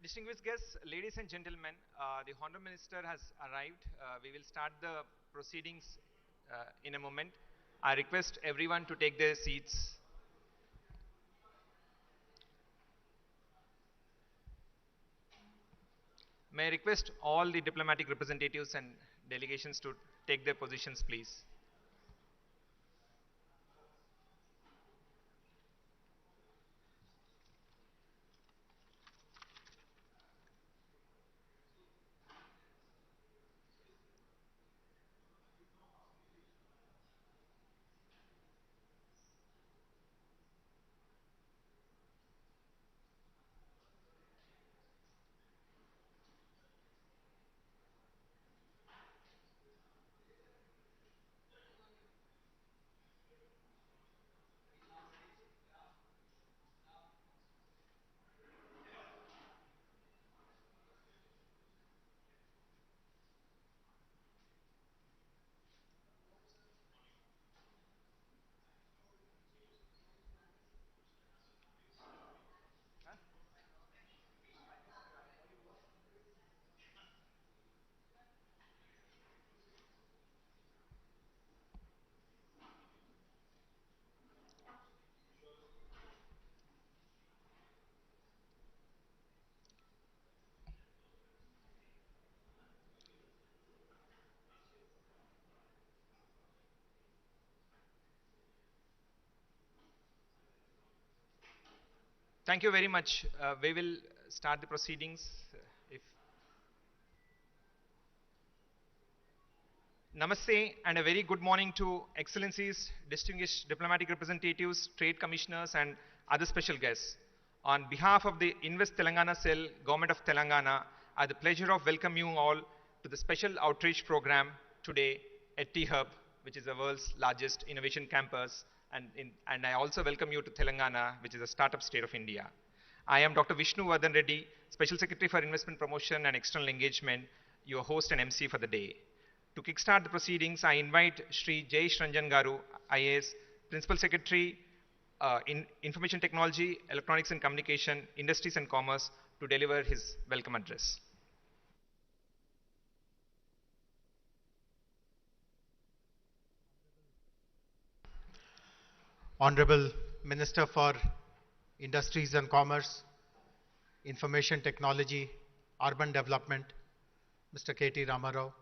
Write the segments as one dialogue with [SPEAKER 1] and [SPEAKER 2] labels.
[SPEAKER 1] Distinguished guests, ladies and gentlemen, the Honorable Minister has arrived. We will start the proceedings in a moment. I request everyone to take their seats. May I request all the diplomatic representatives and delegations to take their positions, please. Thank you very much. We will start the proceedings. If Namaste and a very good morning to Excellencies, distinguished diplomatic representatives, trade commissioners, and other special guests. On behalf of the Invest Telangana Cell, Government of Telangana, I have the pleasure of welcoming you all to the special outreach program today at T-Hub, which is the world's largest innovation campus, and I also welcome you to Telangana, which is a startup state of India. I am Dr. Vishnu Vardhan Reddy, Special Secretary for Investment Promotion and External Engagement, your host and MC for the day. To kickstart the proceedings, I invite Shri Jayesh Ranjan Garu, IAS, Principal Secretary, in Information Technology, Electronics and Communication, Industries and Commerce, to deliver his welcome address.
[SPEAKER 2] Honorable Minister for Industries and Commerce, Information Technology, Urban Development, Mr. KT Ramarao,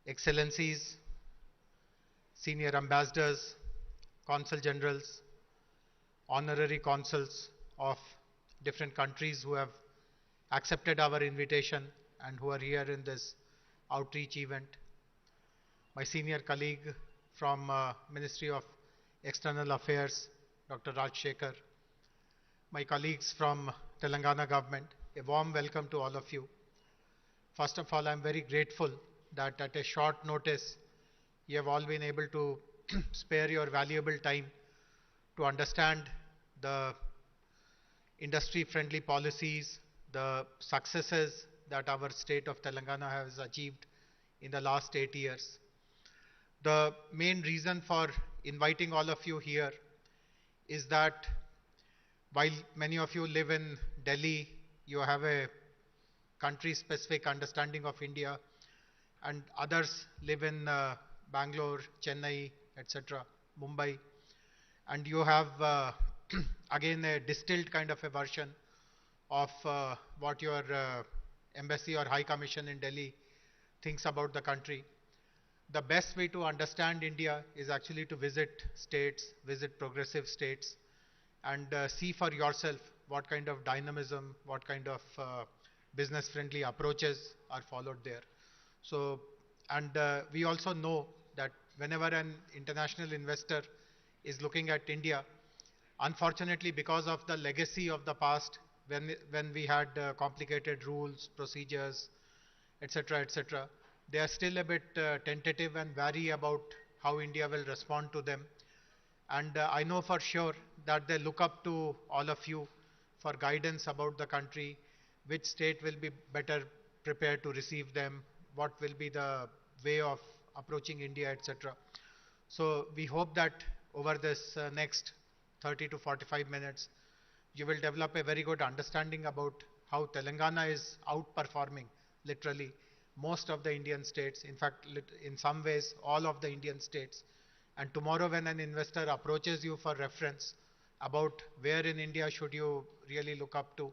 [SPEAKER 2] Excellencies, Senior Ambassadors, Consul Generals, Honorary Consuls of different countries who have accepted our invitation and who are here in this outreach event, my senior colleague from Ministry of External Affairs, Dr. Raj Shekhar, my colleagues from Telangana government, a warm welcome to all of you. First of all, I'm very grateful that at a short notice, you have all been able to spare your valuable time to understand the industry-friendly policies, the successes that our state of Telangana has achieved in the last 8 years. The main reason for inviting all of you here is that while many of you live in Delhi, you have a country-specific understanding of India, and others live in Bangalore, Chennai, etc., Mumbai, and you have again a distilled kind of a version of what your embassy or high commission in Delhi thinks about the country. The best way to understand India is actually to visit states, visit progressive states, and see for yourself what kind of dynamism, what kind of business-friendly approaches are followed there. So, and we also know that whenever an international investor is looking at India, unfortunately, because of the legacy of the past, when we had complicated rules, procedures, etc., etc., they are still a bit tentative and wary about how India will respond to them. And I know for sure that they look up to all of you for guidance about the country, which state will be better prepared to receive them, what will be the way of approaching India, etc. So we hope that over this next 30 to 45 minutes, you will develop a very good understanding about how Telangana is outperforming literally most of the Indian states, in fact, in some ways, all of the Indian states. And tomorrow when an investor approaches you for reference about where in India should you really look up to,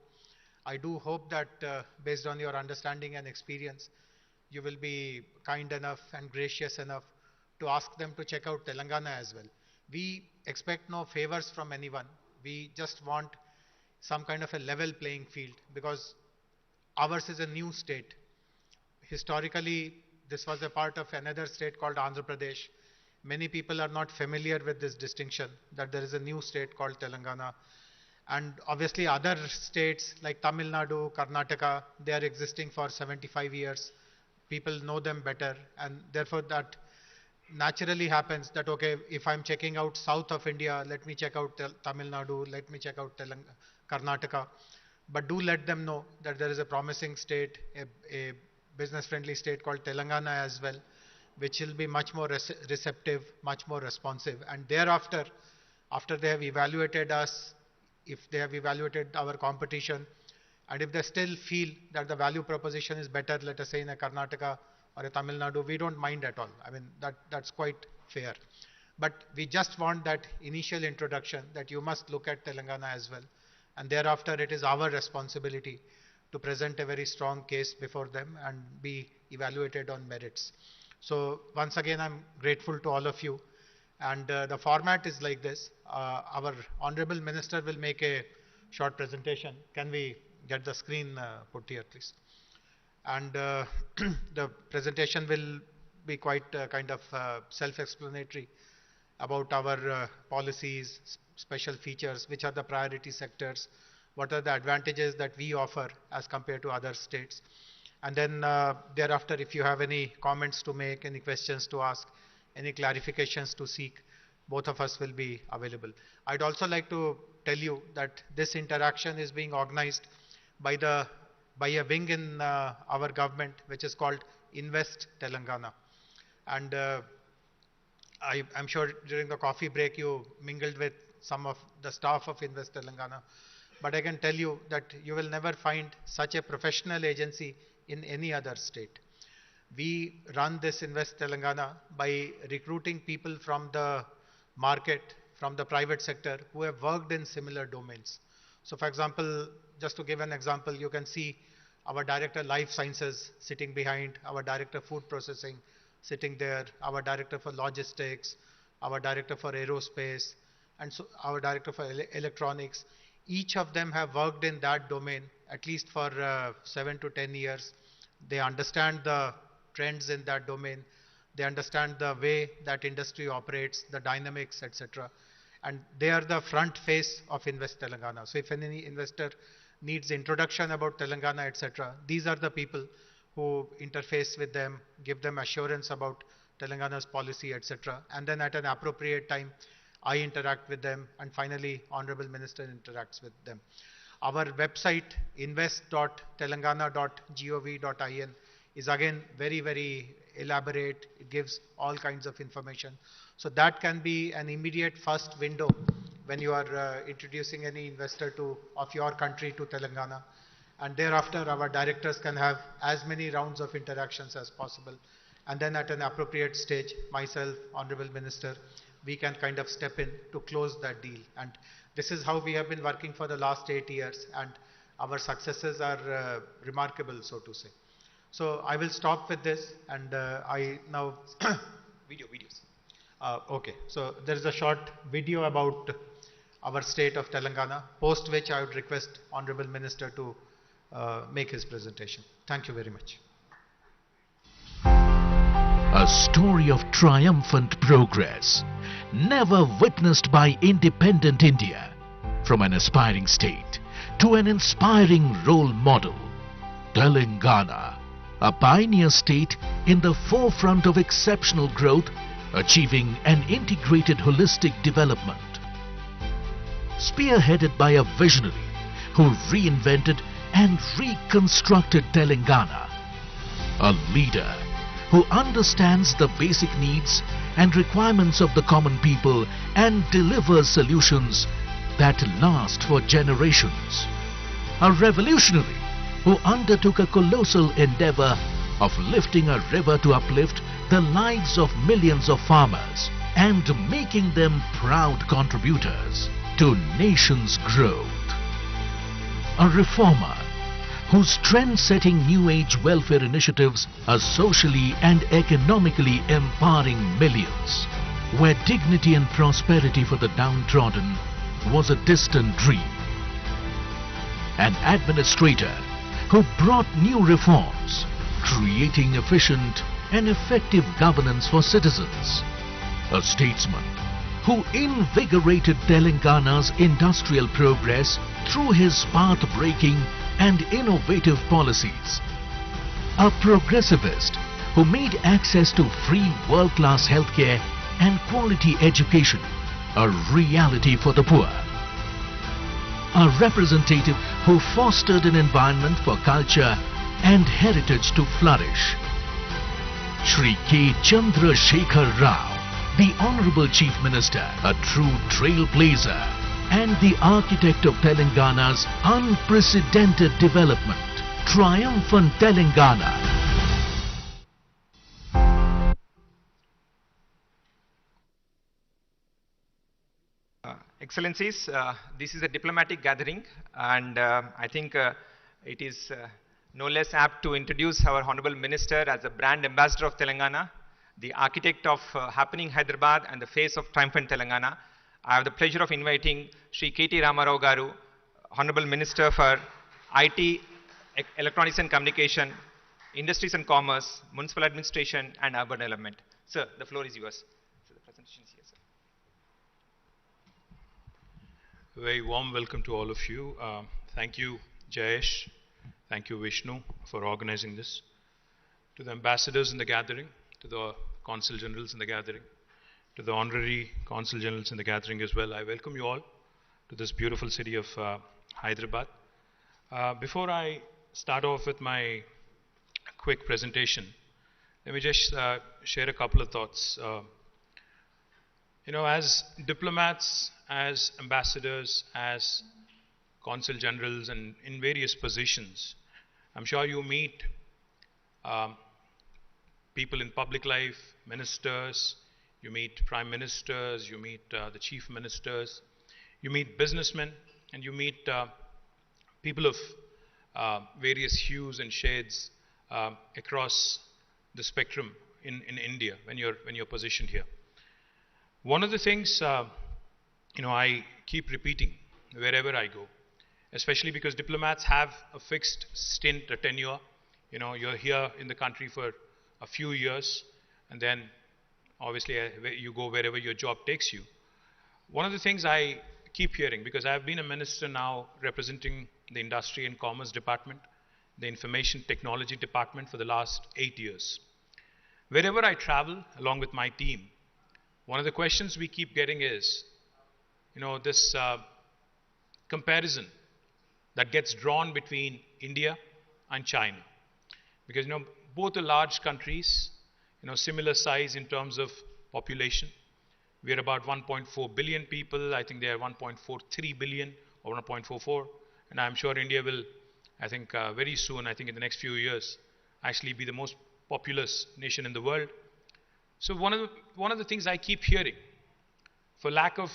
[SPEAKER 2] I do hope that based on your understanding and experience, you will be kind enough and gracious enough to ask them to check out Telangana as well. We expect no favors from anyone. We just want some kind of a level playing field because ours is a new state. Historically, this was a part of another state called Andhra Pradesh. Many people are not familiar with this distinction that there is a new state called Telangana. And obviously other states like Tamil Nadu, Karnataka, they are existing for 75 years. People know them better, and therefore that naturally happens that, okay, if I'm checking out south of India, let me check out Tamil Nadu, let me check out Karnataka. But do let them know that there is a promising state, a business-friendly state called Telangana as well, which will be much more receptive, much more responsive. And thereafter, after they have evaluated us, if they have evaluated our competition, and if they still feel that the value proposition is better, let us say in a Karnataka or a Tamil Nadu, we don't mind at all. I mean, that's quite fair. But we just want that initial introduction that you must look at Telangana as well. And thereafter, it is our responsibility to present a very strong case before them and be evaluated on merits. So once again, I'm grateful to all of you. And the format is like this. Our Honorable Minister will make a short presentation. Can we get the screen put here, please? And the presentation will be quite kind of self-explanatory about our policies, special features, which are the priority sectors, what are the advantages that we offer as compared to other states. And then thereafter, if you have any comments to make, any questions to ask, any clarifications to seek, both of us will be available. I'd also like to tell you that this interaction is being organized by a wing in our government, which is called Invest Telangana. And I'm sure during the coffee break you mingled with some of the staff of Invest Telangana. But I can tell you that you will never find such a professional agency in any other state. We run this Invest Telangana by recruiting people from the market, from the private sector, who have worked in similar domains. So for example, just to give an example, you can see our Director Life Sciences sitting behind, our Director Food Processing sitting there, our Director for Logistics, our Director for Aerospace, and so our Director for Electronics. Each of them have worked in that domain at least for 7 to 10 years. They understand the trends in that domain. They understand the way that industry operates, the dynamics, etc. And they are the front face of Invest Telangana. So if any investor needs introduction about Telangana, etc., these are the people who interface with them, give them assurance about Telangana's policy, etc. And then at an appropriate time, I interact with them, and finally, Honorable Minister interacts with them. Our website, invest.telangana.gov.in, is again very, very elaborate. It gives all kinds of information. So that can be an immediate first window when you are introducing any investor of your country to Telangana. And thereafter, our directors can have as many rounds of interactions as possible. And then at an appropriate stage, myself, Honorable Minister, we can kind of step in to close that deal. And this is how we have been working for the last 8 years, and our successes are remarkable, so to say. So I will stop with this, and I now videos. Okay, so there is a short video about our state of Telangana, post which I would request Honorable Minister to make his presentation. Thank you very much.
[SPEAKER 3] A story of triumphant progress, never witnessed by independent India. From an aspiring state to an inspiring role model, Telangana, a pioneer state in the forefront of exceptional growth, achieving an integrated holistic development. Spearheaded by a visionary who reinvented and reconstructed Telangana, a leader who understands the basic needs and requirements of the common people and delivers solutions that last for generations. A revolutionary who undertook a colossal endeavor of lifting a river to uplift the lives of millions of farmers and making them proud contributors to nation's growth. A reformer whose trend-setting new age welfare initiatives are socially and economically empowering millions, where dignity and prosperity for the downtrodden was a distant dream. An administrator who brought new reforms, creating efficient and effective governance for citizens. A statesman who invigorated Telangana's industrial progress through his path-breaking and innovative policies. A progressivist who made access to free world-class healthcare and quality education a reality for the poor. A representative who fostered an environment for culture and heritage to flourish. Shri K. Chandra Shekhar Rao, the Honorable Chief Minister, a true trailblazer and the architect of Telangana's unprecedented development. Triumphant Telangana.
[SPEAKER 1] Excellencies, this is a diplomatic gathering, and I think it is no less apt to introduce our Honorable Minister as a brand ambassador of Telangana, the architect of happening Hyderabad and the face of triumphant Telangana. I have the pleasure of inviting Shri KT Ramarao Garu, Honorable Minister for IT, Electronics and Communication, Industries and Commerce, Municipal Administration and Urban Development. Sir, the floor is yours. So the presentation is here, sir.
[SPEAKER 4] Very warm welcome to all of you. Thank you, Jayesh. Thank you, Vishnu, for organizing this. To the ambassadors in the gathering, to the consul generals in the gathering, to the honorary consul generals in the gathering as well, I welcome you all to this beautiful city of Hyderabad. Before I start off with my quick presentation, let me just share a couple of thoughts. As diplomats, as ambassadors, as consul generals, and in various positions, I'm sure you meet people in public life, ministers, you meet prime ministers, you meet the chief ministers, you meet businessmen, and you meet people of various hues and shades across the spectrum in India when you're positioned here. One of the things I keep repeating wherever I go, especially because diplomats have a fixed stint, a tenure. You're here in the country for a few years, and then obviously you go wherever your job takes you. One of the things I keep hearing, because I've been a minister now representing the Industry and Commerce Department, the Information Technology Department for the last 8 years. Wherever I travel along with my team, one of the questions we keep getting is, this comparison that gets drawn between India and China. Because, both are large countries, similar size in terms of population. We are about 1.4 billion people. I think they are 1.43 billion or 1.44. And I'm sure India will, very soon, in the next few years, actually be the most populous nation in the world. So one of the things I keep hearing, for lack of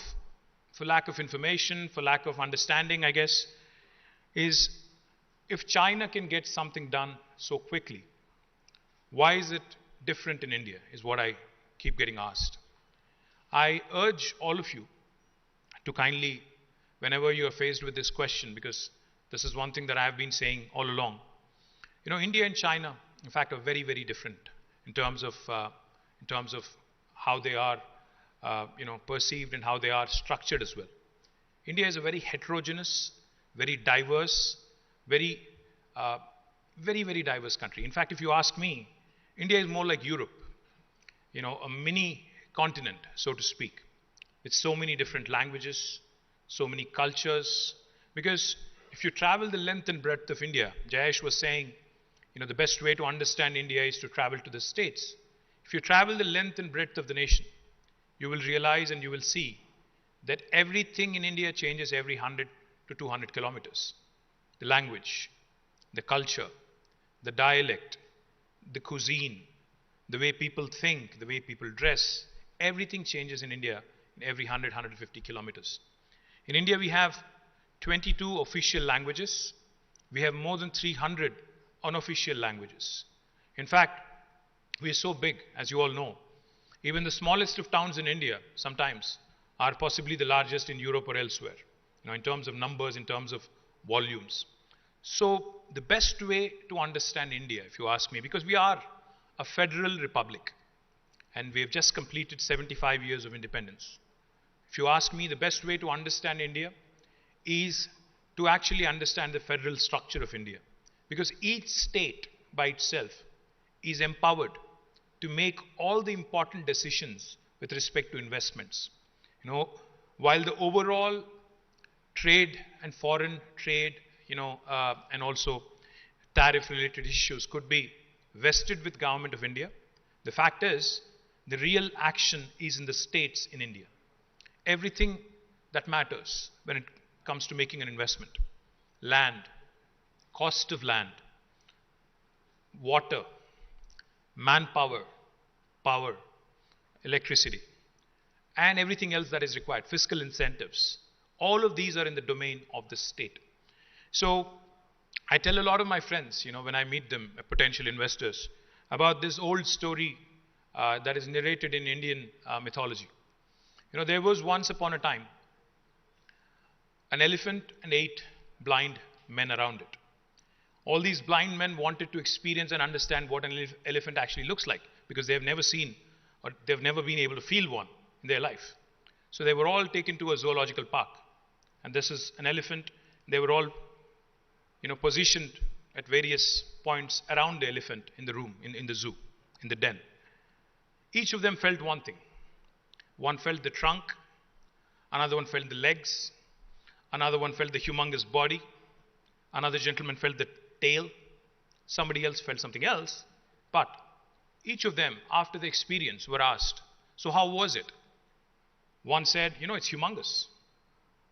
[SPEAKER 4] information, for lack of understanding, I guess, is if China can get something done so quickly, why is it different in India, is what I keep getting asked. I urge all of you to kindly, whenever you are faced with this question, because this is one thing that I have been saying all along, India and China, in fact, are very, very different in terms of how they are, perceived and how they are structured as well. India is a very heterogeneous, very diverse, very, very diverse country. In fact, if you ask me, India is more like Europe, a mini continent, so to speak, with so many different languages, so many cultures. Because if you travel the length and breadth of India, Jayesh was saying, the best way to understand India is to travel to the States. If you travel the length and breadth of the nation, you will realize and you will see that everything in India changes every 100 to 200 kilometers. The language, the culture, the dialect, the cuisine, the way people think, the way people dress, everything changes in India in every 100, 150 kilometers. In India, we have 22 official languages. We have more than 300 unofficial languages. In fact, we are so big, as you all know. Even the smallest of towns in India sometimes are possibly the largest in Europe or elsewhere, in terms of numbers, in terms of volumes. So the best way to understand India, if you ask me, because we are a federal republic and we have just completed 75 years of independence. If you ask me, the best way to understand India is to actually understand the federal structure of India, because each state by itself is empowered to make all the important decisions with respect to investments. While the overall trade and foreign trade, and also tariff-related issues could be vested with Government of India, the fact is the real action is in the states in India. Everything that matters when it comes to making an investment, land, cost of land, water, manpower, power, electricity, and everything else that is required, fiscal incentives, all of these are in the domain of the state. So I tell a lot of my friends, when I meet them, potential investors, about this old story that is narrated in Indian mythology. There was once upon a time an elephant and 8 blind men around it. All these blind men wanted to experience and understand what an elephant actually looks like, because they have never seen or they've never been able to feel one in their life. So they were all taken to a zoological park, and this is an elephant. They were all positioned at various points around the elephant in the room, in the zoo, in the den. Each of them felt one thing. One felt the trunk, another one felt the legs, another one felt the humongous body, another gentleman felt the tail, somebody else felt something else. But each of them, after the experience, were asked, so how was it? One said, it's humongous.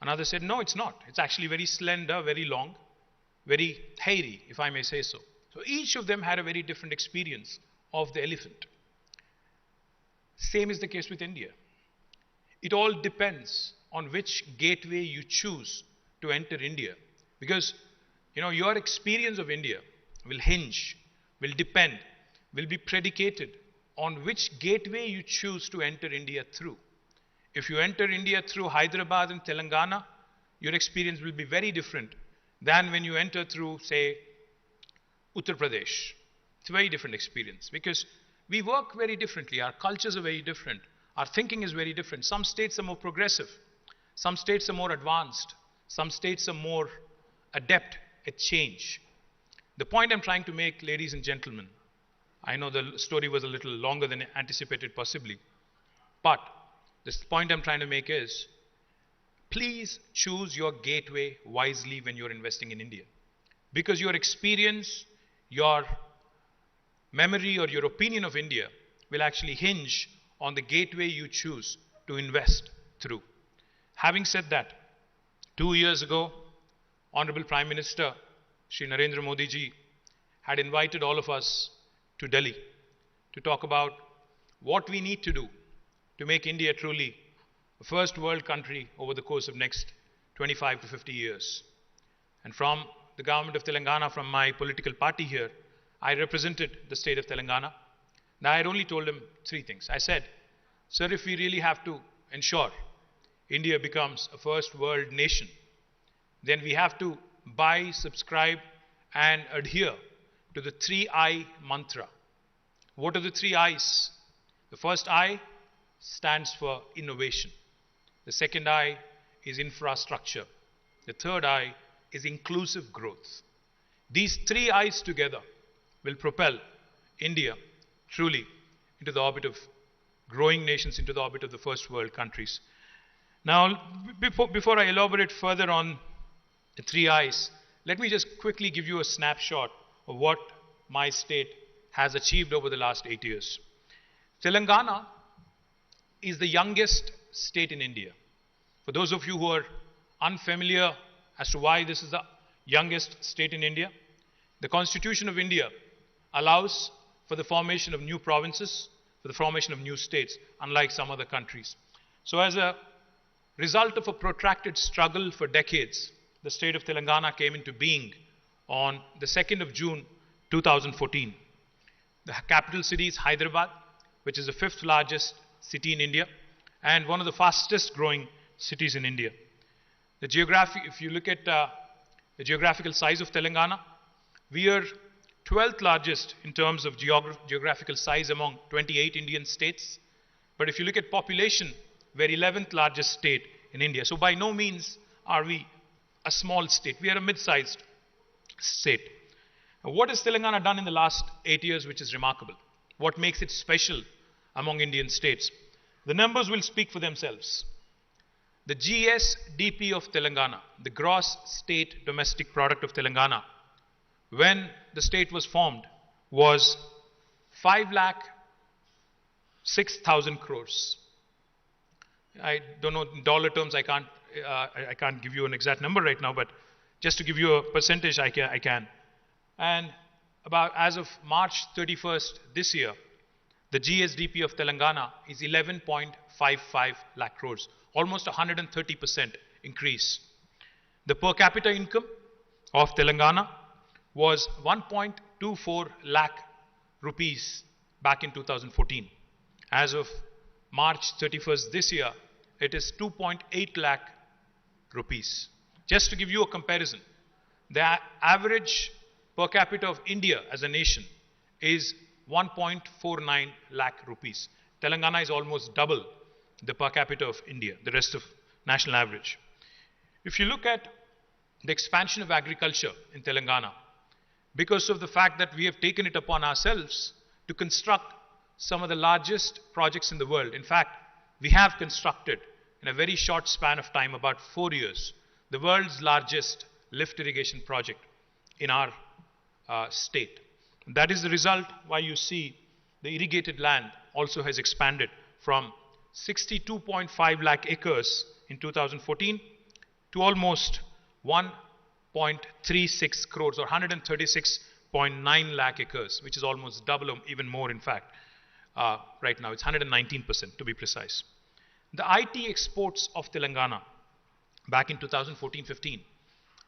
[SPEAKER 4] Another said, no, it's not. It's actually very slender, very long, very hairy, if I may say so. So each of them had a very different experience of the elephant. Same is the case with India. It all depends on which gateway you choose to enter India. Because, your experience of India will hinge, will depend, will be predicated on which gateway you choose to enter India through. If you enter India through Hyderabad and Telangana, your experience will be very different than when you enter through, say, Uttar Pradesh. It's a very different experience because we work very differently. Our cultures are very different. Our thinking is very different. Some states are more progressive. Some states are more advanced. Some states are more adept at change. The point I'm trying to make, ladies and gentlemen, I know the story was a little longer than anticipated possibly, but this point I'm trying to make is, please choose your gateway wisely when you're investing in India. Because your experience, your memory or your opinion of India will actually hinge on the gateway you choose to invest through. Having said that, 2 years ago, Honorable Prime Minister Shri Narendra Modi ji had invited all of us to Delhi to talk about what we need to do to make India truly a first world country over the course of next 25 to 50 years. And from the government of Telangana, from my political party here, I represented the state of Telangana. Now I had only told him 3 things. I said, sir, if we really have to ensure India becomes a first world nation, then we have to buy, subscribe and adhere to the 3I mantra. What are the 3 I's? The first I stands for innovation. The second I is infrastructure. The third I is inclusive growth. These 3 I's together will propel India truly into the orbit of growing nations, into the orbit of the first world countries. Now, before I elaborate further on the 3 I's, let me just quickly give you a snapshot of what my state has achieved over the last 8 years. Telangana is the youngest state in India. For those of you who are unfamiliar as to why this is the youngest state in India, The Constitution of India allows for the formation of new provinces, for the formation of new states, unlike some other countries. So as a result of a protracted struggle for decades, the state of Telangana came into being on the 2nd of June 2014. The capital city is Hyderabad, which is the 5th largest city in India and one of the fastest growing cities in India. If you look at the geographical size of Telangana, we are 12th largest in terms of geographical size among 28 Indian states. But if you look at population, we're 11th largest state in India. So by no means are we a small state. We are a mid-sized state. Now, what has Telangana done in the last 8 years which is remarkable? What makes it special among Indian states? The numbers will speak for themselves. The GSDP of Telangana, the gross state domestic product of Telangana, when the state was formed, was 5,06,000 crores. I don't know in dollar terms. I can't give you an exact number right now, but just to give you a percentage, I can. And about as of March 31st this year, the GSDP of Telangana is 11.55 lakh crores, almost 130% increase. The per capita income of Telangana was 1.24 lakh rupees back in 2014. As of March 31st this year, it is 2.8 lakh rupees. Just to give you a comparison, the average per capita of India as a nation is 1.49 lakh rupees. Telangana is almost double the per capita of India, the rest of national average. If you look at the expansion of agriculture in Telangana, because of the fact that we have taken it upon ourselves to construct some of the largest projects in the world. In fact, we have constructed in a very short span of time, about 4 years, the world's largest lift irrigation project in our state. That is the result why you see the irrigated land also has expanded from 62.5 lakh acres in 2014 to almost 1.36 crores or 136.9 lakh acres, which is almost double or even more in fact. Right now it's 119% to be precise. The IT exports of Telangana back in 2014-15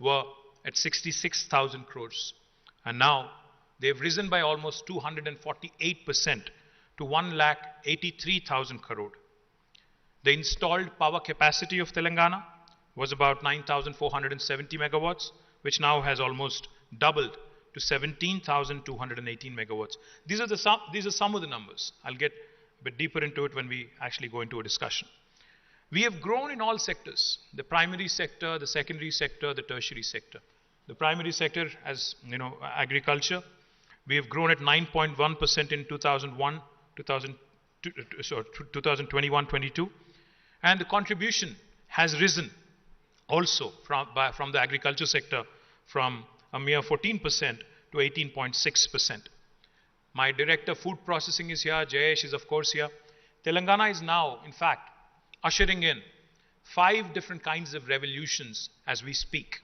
[SPEAKER 4] were at 66,000 crores, and now they've risen by almost 248% to 1,83,000 crore. The installed power capacity of Telangana was about 9,470 megawatts, which now has almost doubled to 17,218 megawatts. These are some of the numbers. I'll get a bit deeper into it when we actually go into a discussion. We have grown in all sectors: the primary sector, the secondary sector, the tertiary sector. The primary sector, as you know, agriculture, we have grown at 9.1% in 2021-22, and the contribution has risen also from the agriculture sector from a mere 14% to 18.6%. My director food processing is here, Jayesh is of course here. Telangana is now, in fact, ushering in 5 different kinds of revolutions as we speak.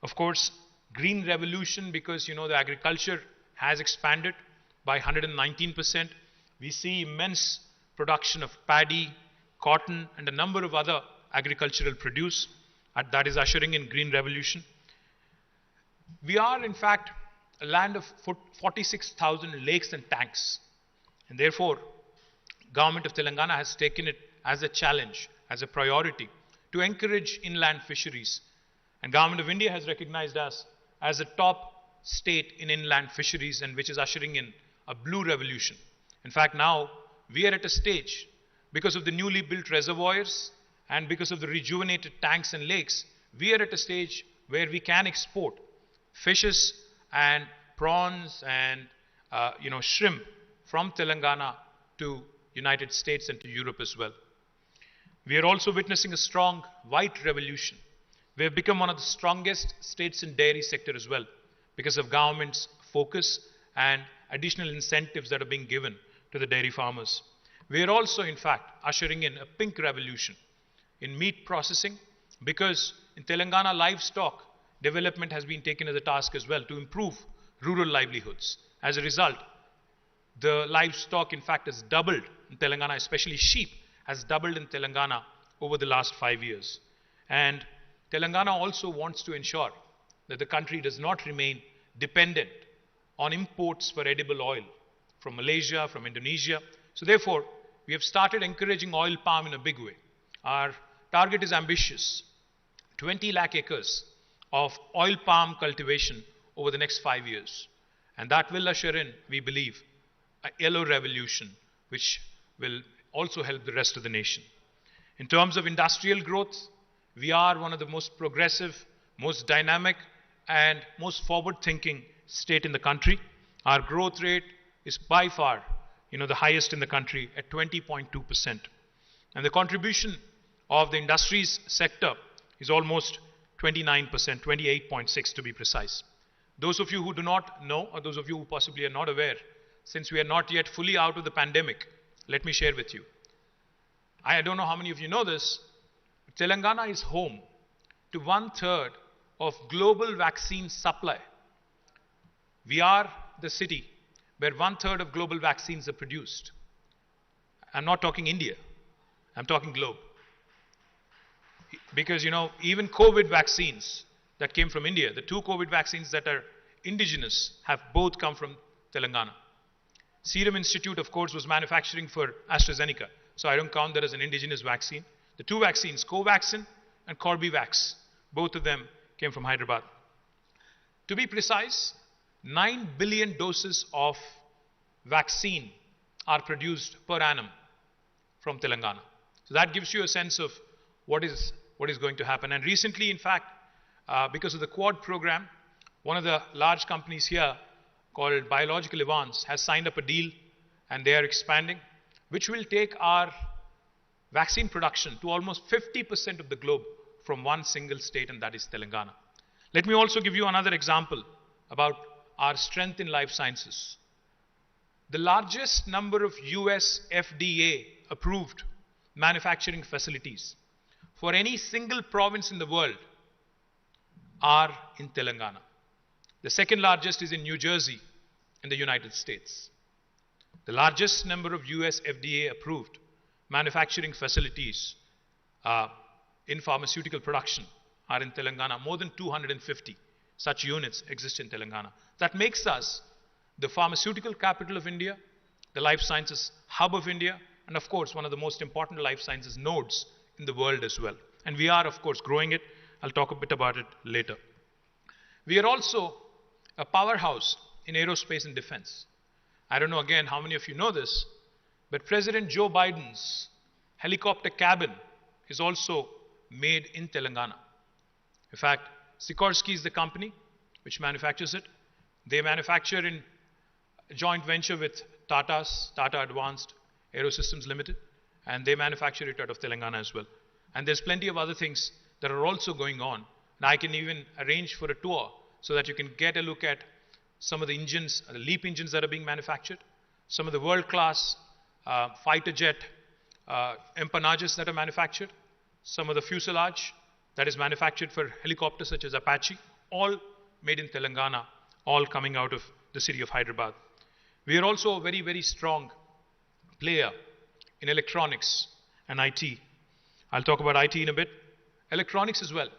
[SPEAKER 4] Of course, green revolution, because you know the agriculture has expanded by 119%. We see immense production of paddy, cotton, and a number of other agricultural produce. That is ushering in green revolution. We are, in fact, a land of 46,000 lakes and tanks. And therefore, government of Telangana has taken it as a challenge, as a priority, to encourage inland fisheries. And government of India has recognized us as a top state in inland fisheries, and which is ushering in a blue revolution. In fact, now we are at a stage, because of the newly built reservoirs and because of the rejuvenated tanks and lakes, we are at a stage where we can export fishes and prawns and shrimp from Telangana to United States and to Europe as well. We are also witnessing a strong white revolution. We have become one of the strongest states in dairy sector as well, because of government's focus and additional incentives that are being given to the dairy farmers. We are also, in fact, ushering in a pink revolution in meat processing, because in Telangana, livestock development has been taken as a task as well to improve rural livelihoods. As a result, the livestock, in fact, has doubled in Telangana, especially sheep, has doubled in Telangana over the last 5 years. And Telangana also wants to ensure that the country does not remain dependent on imports for edible oil from Malaysia, from Indonesia. So therefore, we have started encouraging oil palm in a big way. Our target is ambitious, 20 lakh acres of oil palm cultivation over the next 5 years. And that will usher in, we believe, a yellow revolution, which will also help the rest of the nation. In terms of industrial growth, we are one of the most progressive, most dynamic, and most forward-thinking state in the country. Our growth rate is by far, the highest in the country at 20.2%. And the contribution of the industries sector is almost 29%, 28.6% to be precise. Those of you who do not know, or those of you who possibly are not aware, since we are not yet fully out of the pandemic, let me share with you. I don't know how many of you know this, but Telangana is home to 1/3 of global vaccine supply. We are the city where 1/3 of global vaccines are produced. I'm not talking India, I'm talking globe. Because, even COVID vaccines that came from India, the 2 COVID vaccines that are indigenous have both come from Telangana. Serum Institute, of course, was manufacturing for AstraZeneca, so I don't count that as an indigenous vaccine. The 2 vaccines, Covaxin and Corbevax, both of them came from Hyderabad. To be precise, 9 billion doses of vaccine are produced per annum from Telangana. So that gives you a sense of what is going to happen. And recently, in fact, because of the Quad program, one of the large companies here called Biological Advance has signed up a deal, and they are expanding, which will take our vaccine production to almost 50% of the globe from one single state, and that is Telangana. Let me also give you another example about our strength in life sciences. The largest number of US FDA approved manufacturing facilities for any single province in the world are in Telangana. The second largest is in New Jersey in the United States. The largest number of US FDA approved manufacturing facilities in pharmaceutical production are in Telangana. More than 250 such units exist in Telangana. That makes us the pharmaceutical capital of India, the life sciences hub of India, and of course one of the most important life sciences nodes in the world as well. And we are, of course, growing it. I'll talk a bit about it later. We are also a powerhouse in aerospace and defense. I don't know again how many of you know this, but President Joe Biden's helicopter cabin is also made in Telangana. In fact, Sikorsky is the company which manufactures it. They manufacture in a joint venture with Tata Advanced Aerosystems Limited, and they manufacture it out of Telangana as well. And there's plenty of other things that are also going on. And I can even arrange for a tour so that you can get a look at some of the engines, the LEAP engines that are being manufactured, some of the world-class fighter jet empennages that are manufactured, some of the fuselage that is manufactured for helicopters such as Apache, all made in Telangana, all coming out of the city of Hyderabad. We are also a very, very strong player in electronics and IT. I'll talk about IT in a bit. Electronics as well.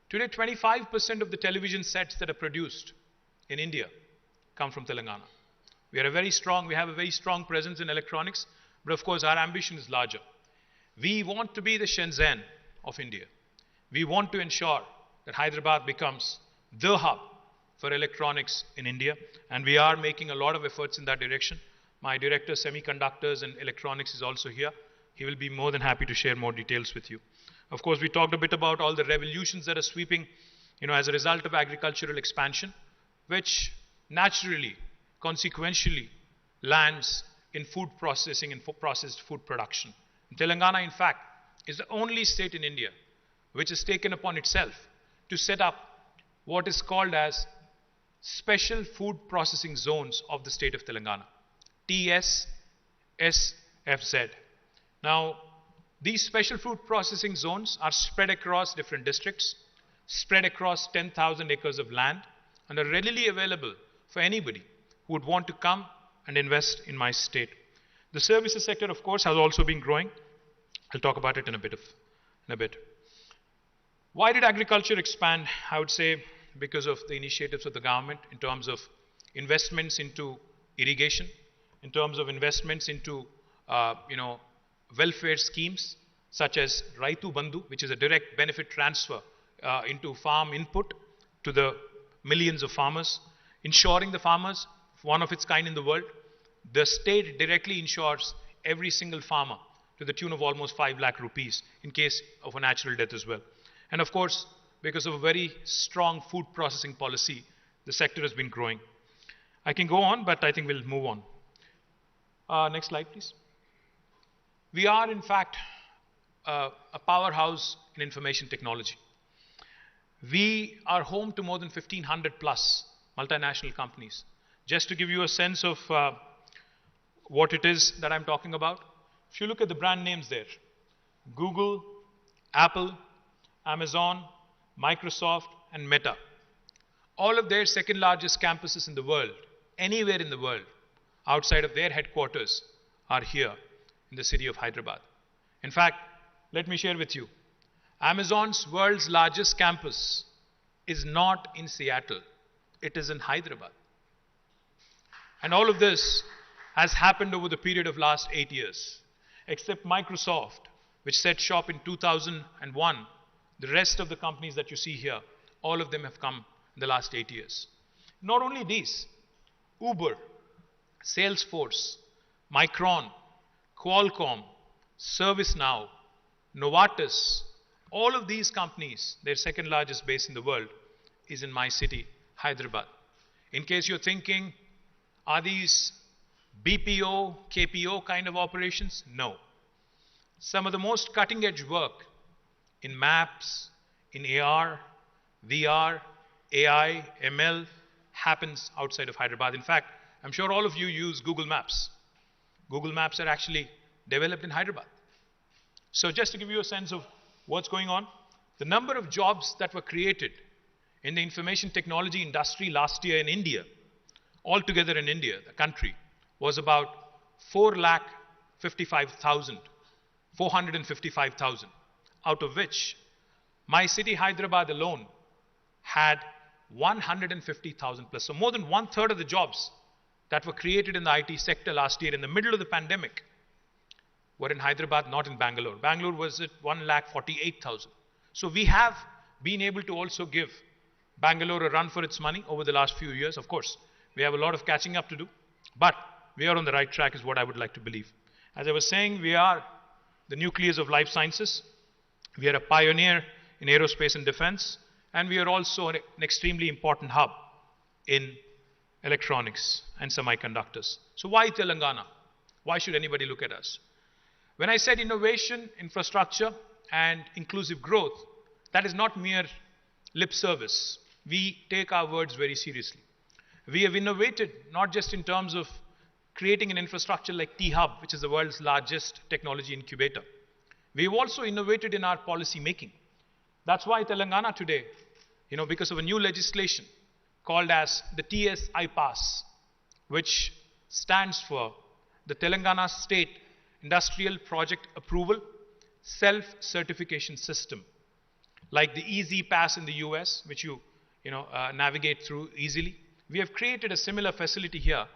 [SPEAKER 4] Today, 25% of the television sets that are produced in India come from Telangana. We have a very strong presence in electronics, but of course our ambition is larger. We want to be the Shenzhen of India. We want to ensure that Hyderabad becomes the hub for electronics in India, and we are making a lot of efforts in that direction. My director, Semiconductors and Electronics, is also here. He will be more than happy to share more details with you. Of course, we talked a bit about all the revolutions that are sweeping, as a result of agricultural expansion, which naturally, consequentially, lands in food processing and processed food production. Telangana, in fact, is the only state in India which has taken upon itself to set up what is called as Special Food Processing Zones of the state of Telangana, TSSFZ. Now, these special food processing zones are spread across different districts, spread across 10,000 acres of land, and are readily available for anybody who would want to come and invest in my state. The services sector, of course, has also been growing. I'll talk about it in a bit. Why did agriculture expand? I would say because of the initiatives of the government in terms of investments into irrigation, in terms of investments into welfare schemes such as Raitu Bandhu, which is a direct benefit transfer into farm input to the millions of farmers, ensuring the farmers, one of its kind in the world. The state directly insures every single farmer to the tune of almost 5 lakh rupees in case of a natural death as well. And of course, because of a very strong food processing policy, the sector has been growing. I can go on, but I think we'll move on. Next slide, please. We are, in fact, a powerhouse in information technology. We are home to more than 1,500 plus multinational companies. Just to give you a sense of what it is that I'm talking about, if you look at the brand names there, Google, Apple, Amazon, Microsoft, and Meta, all of their second largest campuses in the world, anywhere in the world, outside of their headquarters, are here in the city of Hyderabad. In fact, let me share with you, Amazon's world's largest campus is not in Seattle, it is in Hyderabad. And all of this has happened over the period of last 8 years. Except Microsoft, which set shop in 2001, the rest of the companies that you see here, all of them have come in the last 8 years. Not only these, Uber, Salesforce, Micron, Qualcomm, ServiceNow, Novartis, all of these companies, their second largest base in the world is in my city, Hyderabad. In case you're thinking, are these BPO, KPO kind of operations? No. Some of the most cutting edge work in maps, in AR, VR, AI, ML happens outside of Hyderabad. In fact, I'm sure all of you use Google Maps. Google Maps are actually developed in Hyderabad. So just to give you a sense of what's going on, the number of jobs that were created in the information technology industry last year in India, altogether in India, the country, was about 455,000, out of which my city, Hyderabad alone, had 150,000 plus. So more than 1/3 of the jobs that were created in the IT sector last year in the middle of the pandemic were in Hyderabad, not in Bangalore. Bangalore was at 148,000. So we have been able to also give Bangalore a run for its money over the last few years. Of course, we have a lot of catching up to do, but we are on the right track is what I would like to believe. As I was saying, we are the nucleus of life sciences. We are a pioneer in aerospace and defense, and we are also an extremely important hub in electronics and semiconductors. So why Telangana? Why should anybody look at us? When I said innovation, infrastructure, and inclusive growth, that is not mere lip service. We take our words very seriously. We have innovated not just in terms of creating an infrastructure like T-Hub, which is the world's largest technology incubator. We've also innovated in our policy making. That's why Telangana today, because of a new legislation called as the TSI Pass, which stands for the Telangana State Industrial Project Approval Self-Certification System, like the Easy Pass in the US, which you navigate through easily. We have created a similar facility here,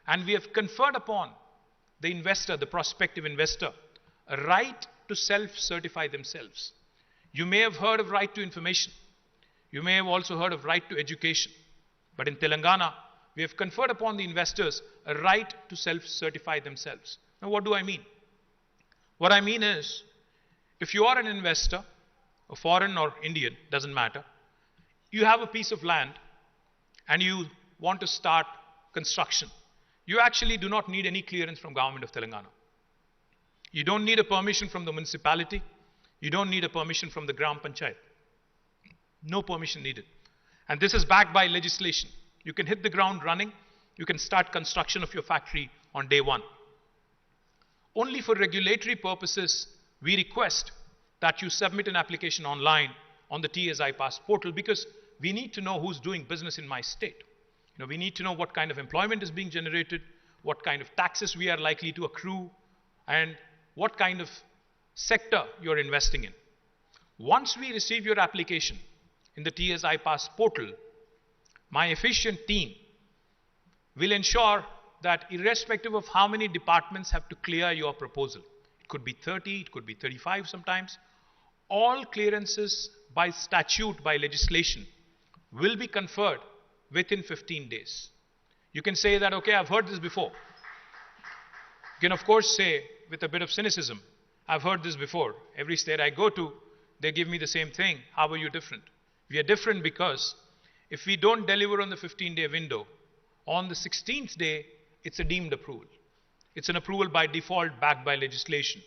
[SPEAKER 4] and we have conferred upon the investor, the prospective investor, a right to self-certify themselves. You may have heard of right to information. You may have also heard of right to education. But in Telangana, we have conferred upon the investors a right to self-certify themselves. Now, what do I mean? What I mean is, if you are an investor, a foreign or Indian, doesn't matter, you have a piece of land and you want to start construction. You actually do not need any clearance from government of Telangana. You don't need a permission from the municipality. You don't need a permission from the Gram Panchayat. No permission needed. And this is backed by legislation. You can hit the ground running. You can start construction of your factory on day one. Only for regulatory purposes, we request that you submit an application online on the TSI Pass portal, because we need to know who's doing business in my state. We need to know what kind of employment is being generated, what kind of taxes we are likely to accrue, and what kind of sector you're investing in. Once we receive your application in the TSI Pass portal, my efficient team will ensure that irrespective of how many departments have to clear your proposal, it could be 30, it could be 35 sometimes, all clearances by statute, by legislation, will be conferred within 15 days. You can say that, okay, I've heard this before. You can, of course, say with a bit of cynicism, I've heard this before. Every state I go to, they give me the same thing. How are you different? We are different because if we don't deliver on the 15-day window, on the 16th day, it's a deemed approval. It's an approval by default backed by legislation.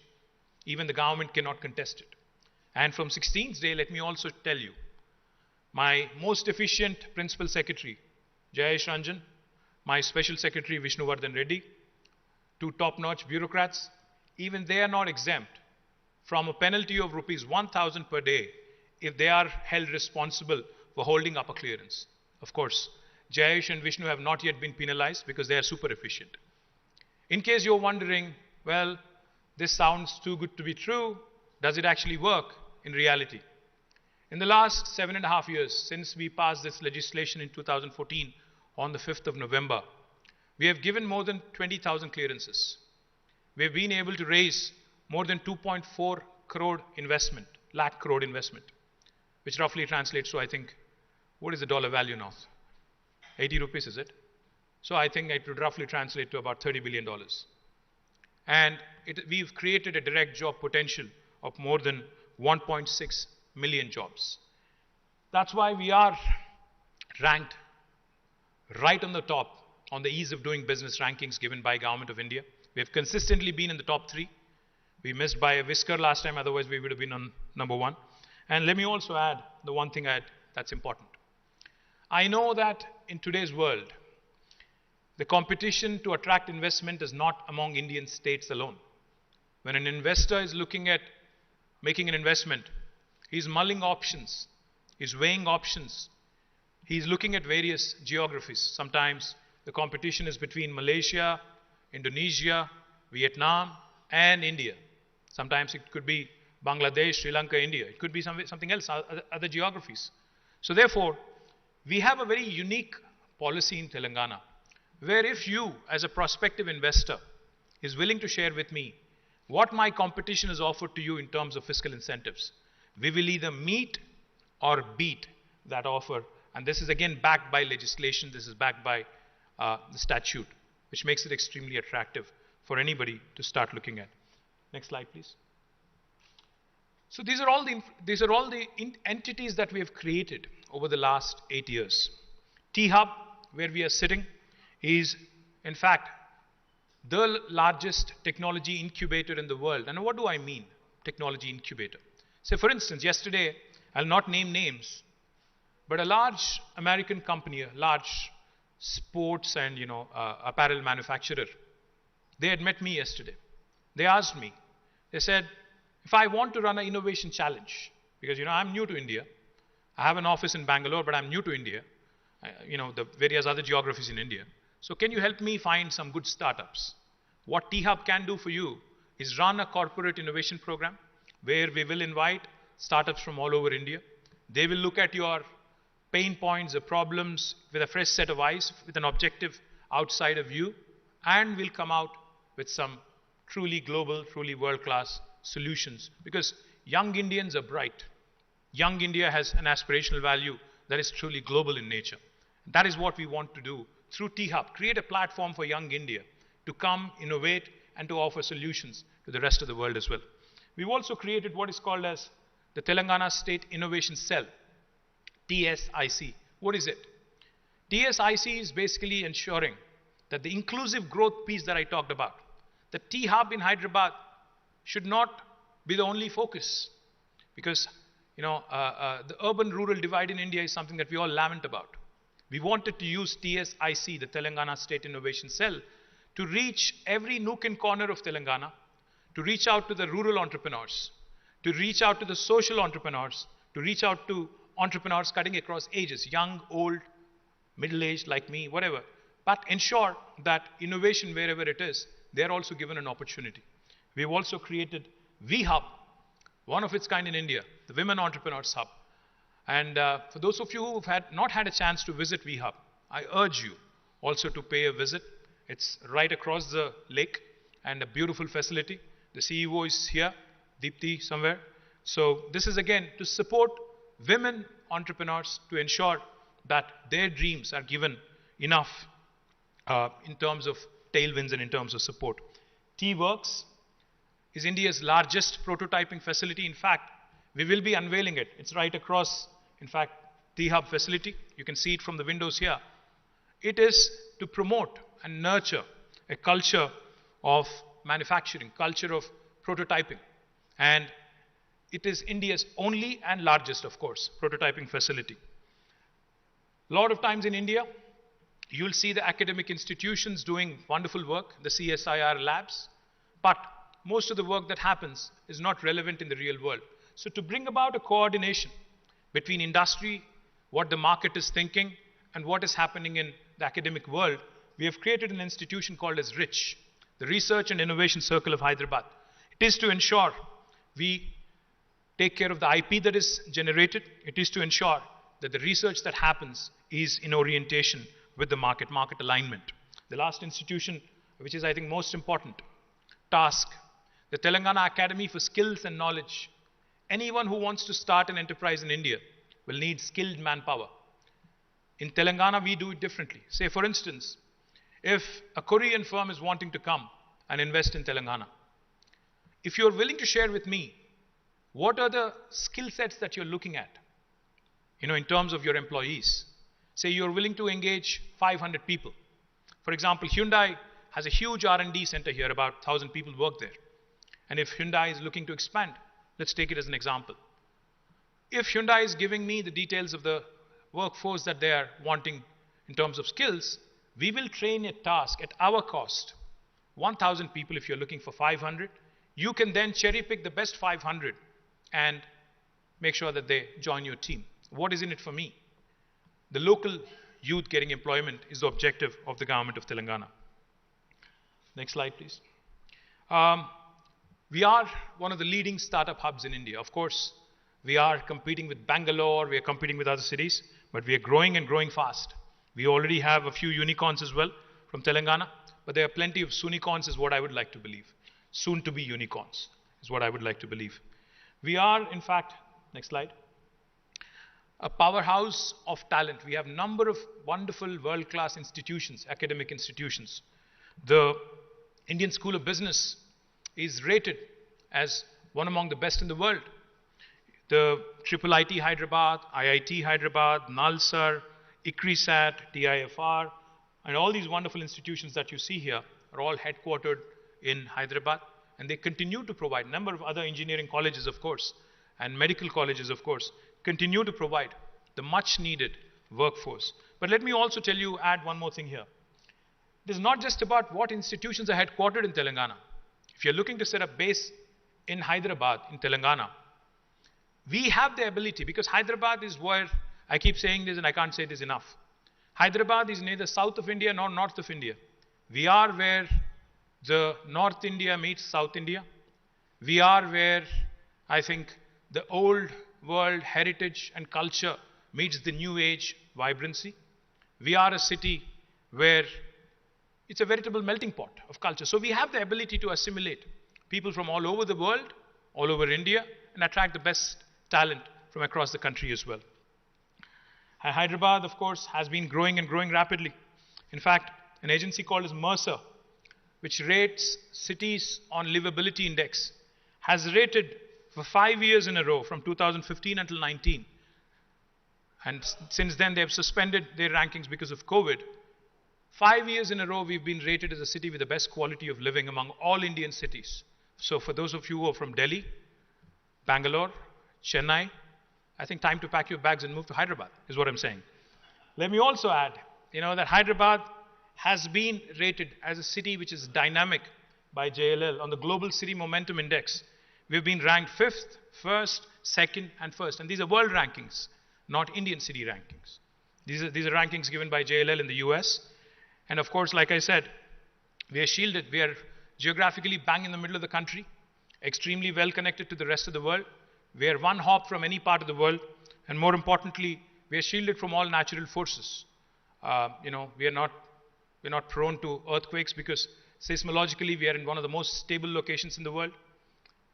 [SPEAKER 4] Even the government cannot contest it. And from 16th day, let me also tell you, my most efficient principal secretary, Jayesh Ranjan, my special secretary, Vishnuvardhan Reddy, two top-notch bureaucrats, even they are not exempt from a penalty of rupees 1,000 per day if they are held responsible for holding up a clearance. Of course, Jayesh and Vishnu have not yet been penalized because they are super efficient. In case you're wondering, well, this sounds too good to be true, does it actually work in reality? In the last 7.5 years, since we passed this legislation in 2014 on the 5th of November, we have given more than 20,000 clearances. We have been able to raise more than 2.4 crore investment, lakh crore investment, which roughly translates to, I think, what is the dollar value now? 80 rupees, is it? So I think it would roughly translate to about $30 billion. And we've created a direct job potential of more than 1.6 million jobs. That's why we are ranked right on the top on the ease of doing business rankings given by Government of India. We have consistently been in the top 3. We missed by a whisker last time, otherwise we would have been on number 1. And let me also add the one thing that's important. I know that in today's world, the competition to attract investment is not among Indian states alone. When an investor is looking at making an investment, he's mulling options, he's weighing options, he's looking at various geographies. Sometimes the competition is between Malaysia, Indonesia, Vietnam, and India. Sometimes it could be Bangladesh, Sri Lanka, India. It could be something else, other geographies. So therefore, we have a very unique policy in Telangana, where if you, as a prospective investor, is willing to share with me what my competition has offered to you in terms of fiscal incentives, we will either meet or beat that offer. And this is again backed by legislation, this is backed by the statute, which makes it extremely attractive for anybody to start looking at. Next slide, please. So these are all the entities that we have created over the last 8 years. T-Hub, where we are sitting, is in fact the largest technology incubator in the world. And what do I mean, technology incubator? Say, for instance, yesterday, I'll not name names, but a large American company, a large sports and apparel manufacturer, they had met me yesterday. They asked me, they said, if I want to run an innovation challenge, because I'm new to India, I have an office in Bangalore, but I'm new to India, the various other geographies in India. So can you help me find some good startups? What T-Hub can do for you is run a corporate innovation program where we will invite startups from all over India. They will look at your pain points or problems with a fresh set of eyes, with an objective outside of you, and will come out with some truly global, truly world-class solutions. Because young Indians are bright. Young India has an aspirational value that is truly global in nature. That is what we want to do through T-Hub, create a platform for young India to come, innovate, and to offer solutions to the rest of the world as well. We've also created what is called as the Telangana State Innovation Cell, TSIC. What is it? TSIC is basically ensuring that the inclusive growth piece that I talked about, the T-Hub in Hyderabad should not be the only focus, because the urban-rural divide in India is something that we all lament about. We wanted to use TSIC, the Telangana State Innovation Cell, to reach every nook and corner of Telangana, to reach out to the rural entrepreneurs, to reach out to the social entrepreneurs, to reach out to entrepreneurs cutting across ages, young, old, middle-aged like me, whatever, but ensure that innovation wherever it is, they're also given an opportunity. We've also created V-Hub, one of its kind in India, the Women Entrepreneurs Hub. And for those of you who have not had a chance to visit V-Hub, I urge you also to pay a visit. It's right across the lake and a beautiful facility. The CEO is here, Deepthi somewhere. So this is again to support women entrepreneurs to ensure that their dreams are given enough in terms of tailwinds and in terms of support. T-Works is India's largest prototyping facility. In fact, we will be unveiling it. It's right across, in fact, T-Hub facility. You can see it from the windows here. It is to promote and nurture a culture of manufacturing, culture of prototyping. And it is India's only and largest, of course, prototyping facility. A lot of times in India, you'll see the academic institutions doing wonderful work, the CSIR labs, but most of the work that happens is not relevant in the real world. So to bring about a coordination between industry, what the market is thinking, and what is happening in the academic world, we have created an institution called as RICH, the Research and Innovation Circle of Hyderabad. It is to ensure we take care of the IP that is generated. It is to ensure that the research that happens is in orientation with the market alignment. The last institution, which is I think most important, TASK, the Telangana Academy for Skills and Knowledge. Anyone who wants to start an enterprise in India will need skilled manpower. In Telangana, we do it differently. Say, for instance, if a Korean firm is wanting to come and invest in Telangana, if you're willing to share with me, what are the skill sets that you're looking at, in terms of your employees? Say you're willing to engage 500 people. For example, Hyundai has a huge R&D center here, about 1,000 people work there. And if Hyundai is looking to expand, let's take it as an example. If Hyundai is giving me the details of the workforce that they are wanting in terms of skills, we will train a task at our cost. 1,000 people if you're looking for 500. You can then cherry pick the best 500 and make sure that they join your team. What is in it for me? The local youth getting employment is the objective of the government of Telangana. Next slide, please. We are one of the leading startup hubs in India. Of course, we are competing with Bangalore, we are competing with other cities, but we are growing and growing fast. We already have a few unicorns as well from Telangana, but there are plenty of soonicorns is what I would like to believe. Soon to be unicorns is what I would like to believe. We are, in fact, next slide, a powerhouse of talent. We have a number of wonderful world-class institutions, academic institutions. The Indian School of Business is rated as one among the best in the world. The IIIT Hyderabad, IIT Hyderabad, NALSAR, ICRISAT, TIFR, and all these wonderful institutions that you see here are all headquartered in Hyderabad, and they continue to provide a number of other engineering colleges, of course, and medical colleges, of course, continue to provide the much needed workforce. But let me also tell you, add one more thing here. It is not just about what institutions are headquartered in Telangana. If you're looking to set up base in Hyderabad, in Telangana, we have the ability, because Hyderabad is where, I keep saying this and I can't say this enough. Hyderabad is neither south of India nor north of India. We are where the North India meets South India. We are where, I think, the old world heritage and culture meets the new age vibrancy. We are a city where it's a veritable melting pot of culture. So we have the ability to assimilate people from all over the world, all over India, and attract the best talent from across the country as well. Hyderabad, of course, has been growing and growing rapidly. In fact, an agency called as Mercer, which rates cities on livability index, has rated for 5 years in a row from 2015 until 19. And since then, they have suspended their rankings because of COVID. 5 years in a row, we've been rated as a city with the best quality of living among all Indian cities. So for those of you who are from Delhi, Bangalore, Chennai, I think time to pack your bags and move to Hyderabad is what I'm saying. Let me also add, that Hyderabad has been rated as a city which is dynamic by JLL on the Global City Momentum Index. We've been ranked 5th, 1st, 2nd, and 1st. And these are world rankings, not Indian city rankings. These are rankings given by JLL in the US. And of course, like I said, we are shielded. We are geographically bang in the middle of the country, extremely well connected to the rest of the world. We are one hop from any part of the world. And more importantly, we are shielded from all natural forces. We're not prone to earthquakes because seismologically we are in one of the most stable locations in the world.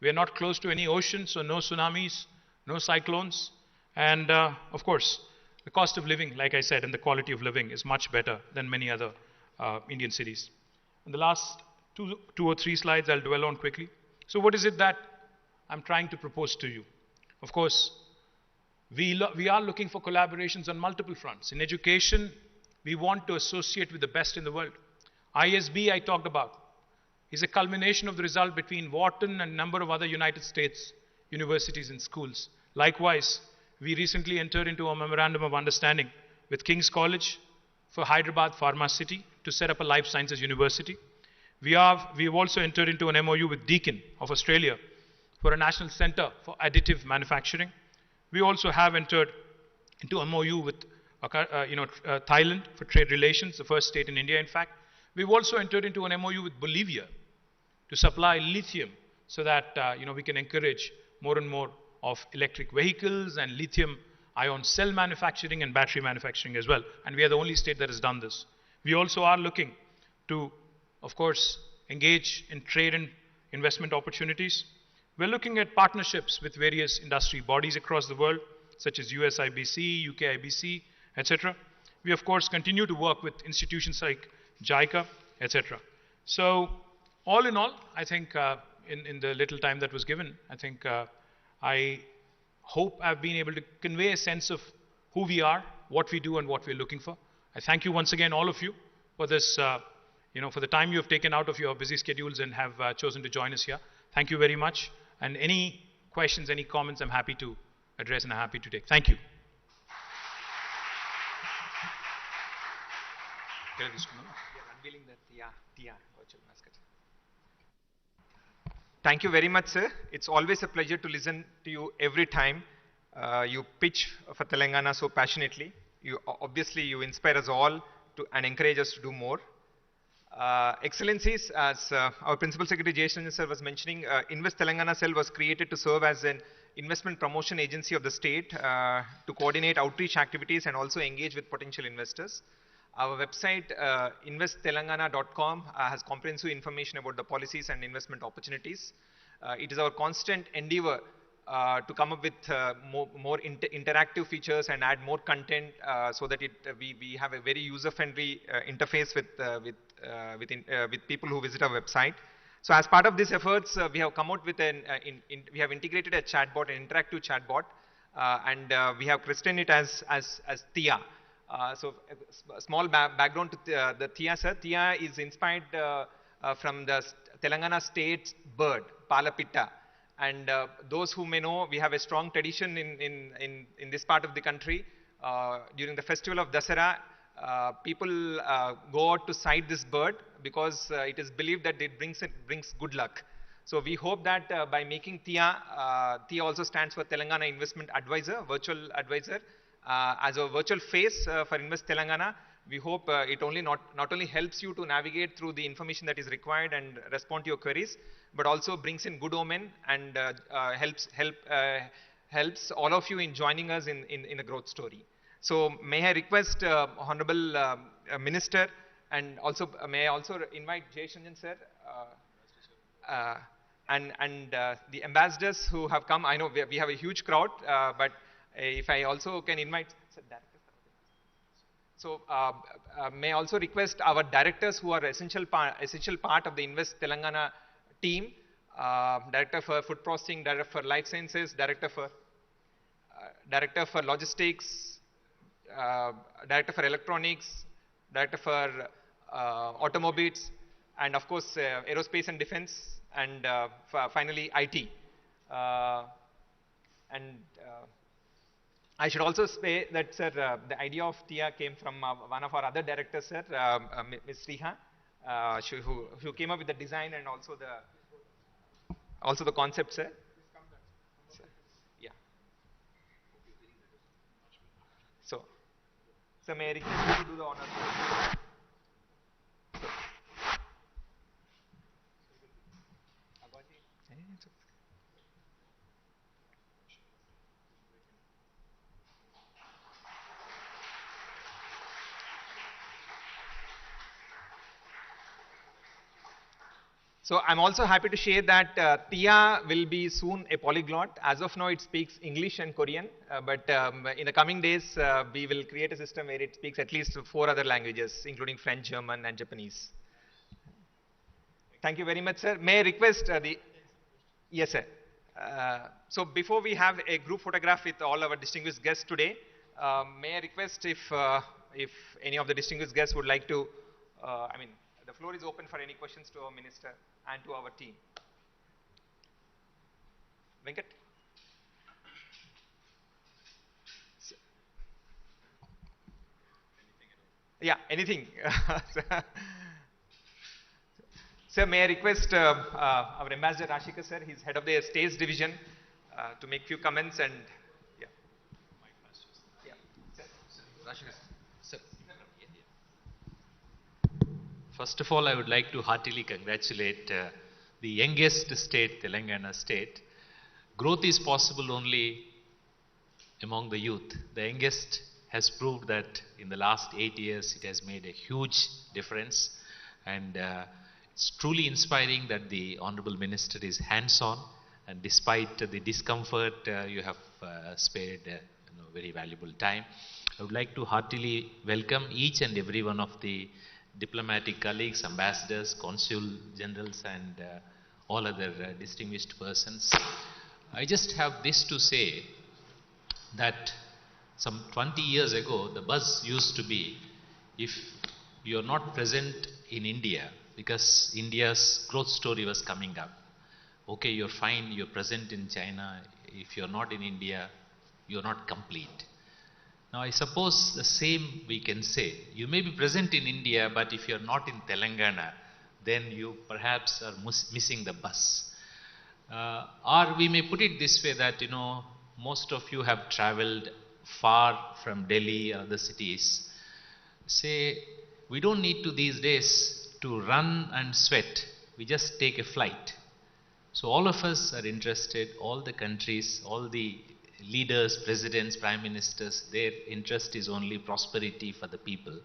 [SPEAKER 4] We are not close to any ocean, so no tsunamis, no cyclones. And of course, the cost of living, like I said, and the quality of living is much better than many other Indian cities. In the last two or three slides, I'll dwell on quickly. So what is it that I'm trying to propose to you? Of course, we are looking for collaborations on multiple fronts. In education, we want to associate with the best in the world. ISB, I talked about, is a culmination of the result between Wharton and a number of other United States universities and schools. Likewise, we recently entered into a memorandum of understanding with King's College for Hyderabad Pharma City to set up a life sciences university. We have also entered into an MOU with Deakin of Australia for a national center for additive manufacturing. We also have entered into a MOU with Thailand for trade relations, the first state in India, in fact. We've also entered into an MOU with Bolivia to supply lithium so that we can encourage more and more of electric vehicles and lithium-ion cell manufacturing and battery manufacturing as well. And we are the only state that has done this. We also are looking to, of course, engage in trade and investment opportunities. We're looking at partnerships with various industry bodies across the world, such as USIBC, UKIBC, etc. We, of course, continue to work with institutions like JICA, etc. So, all in all, I think in the little time that was given, I think I hope I've been able to convey a sense of who we are, what we do, and what we're looking for. I thank you once again, all of you, for this, for the time you have taken out of your busy schedules and have chosen to join us here. Thank you very much. And any questions, any comments, I'm happy to address and I'm happy to take. Thank you.
[SPEAKER 1] Thank you very much, sir. It's always a pleasure to listen to you every time you pitch for Telangana so passionately. Obviously, you inspire us all and encourage us to do more. Excellencies, as our Principal Secretary Jason sir was mentioning, Invest Telangana Cell was created to serve as an investment promotion agency of the state to coordinate outreach activities and also engage with potential investors. Our website, investtelangana.com, has comprehensive information about the policies and investment opportunities. It is our constant endeavor to come up with more interactive features and add more content so that we have a very user-friendly interface with people who visit our website. So as part of these efforts, we have come out with we have integrated a chatbot, an interactive chatbot, and we have christened it as TIA. So a small background to the TIA, sir. TIA is inspired from the Telangana state bird, Palapitta. And those who may know, we have a strong tradition in this part of the country. During the festival of Dasara, people go out to sight this bird because it is believed that it brings good luck. So we hope that by making TIA, TIA also stands for Telangana Investment Advisor, virtual advisor. As a virtual face for Invest Telangana, we hope it not only helps you to navigate through the information that is required and respond to your queries, but also brings in good omen and helps all of you in joining us in a growth story. So may I request Honorable Minister, and also may I also invite Jay Shanjan sir and the ambassadors who have come. I know we have a huge crowd, but if I also can invite, so may I also request our directors who are essential part of the Invest Telangana team, Director for Food Processing, Director for Life Sciences, Director for Logistics, Director for Electronics, Director for Automobiles, and of course Aerospace and Defense, and finally IT. I should also say that, sir, the idea of TIA came from one of our other directors, sir, Ms. Riha, who came up with the design and also the concept, sir. So may I request you to do the honors? So I'm also happy to share that Tia will be soon a polyglot. As of now, it speaks English and Korean, but in the coming days, we will create a system where it speaks at least 4 other languages, including French, German, and Japanese. Thank you very much, sir. May I request the... Yes, sir. So before we have a group photograph with all our distinguished guests today, may I request if any of the distinguished guests would like to, the floor is open for any questions to our minister and to our team. Venkat? Yeah, anything. Sir, may I request our Ambassador Rashika sir, he's head of the States Division, to make few comments and yeah. Yeah.
[SPEAKER 5] Rashika, sir. First of all, I would like to heartily congratulate the youngest state, Telangana state. Growth is possible only among the youth. The youngest has proved that in the last 8 years it has made a huge difference, and it's truly inspiring that the Honorable Minister is hands-on, and despite the discomfort you have spared very valuable time. I would like to heartily welcome each and every one of the diplomatic colleagues, ambassadors, consul generals, and all other distinguished persons. I just have this to say that some 20 years ago, the buzz used to be, if you are not present in India, because India's growth story was coming up. Okay, you're fine, you're present in China. If you're not in India, you're not complete. Now, I suppose the same we can say. You may be present in India, but if you're not in Telangana, then you perhaps are missing the bus. Or we may put it this way that, most of you have traveled far from Delhi or other cities. Say, we don't need to these days to run and sweat. We just take a flight. So all of us are interested, all the countries, all the leaders, presidents, prime ministers, their interest is only prosperity for the people.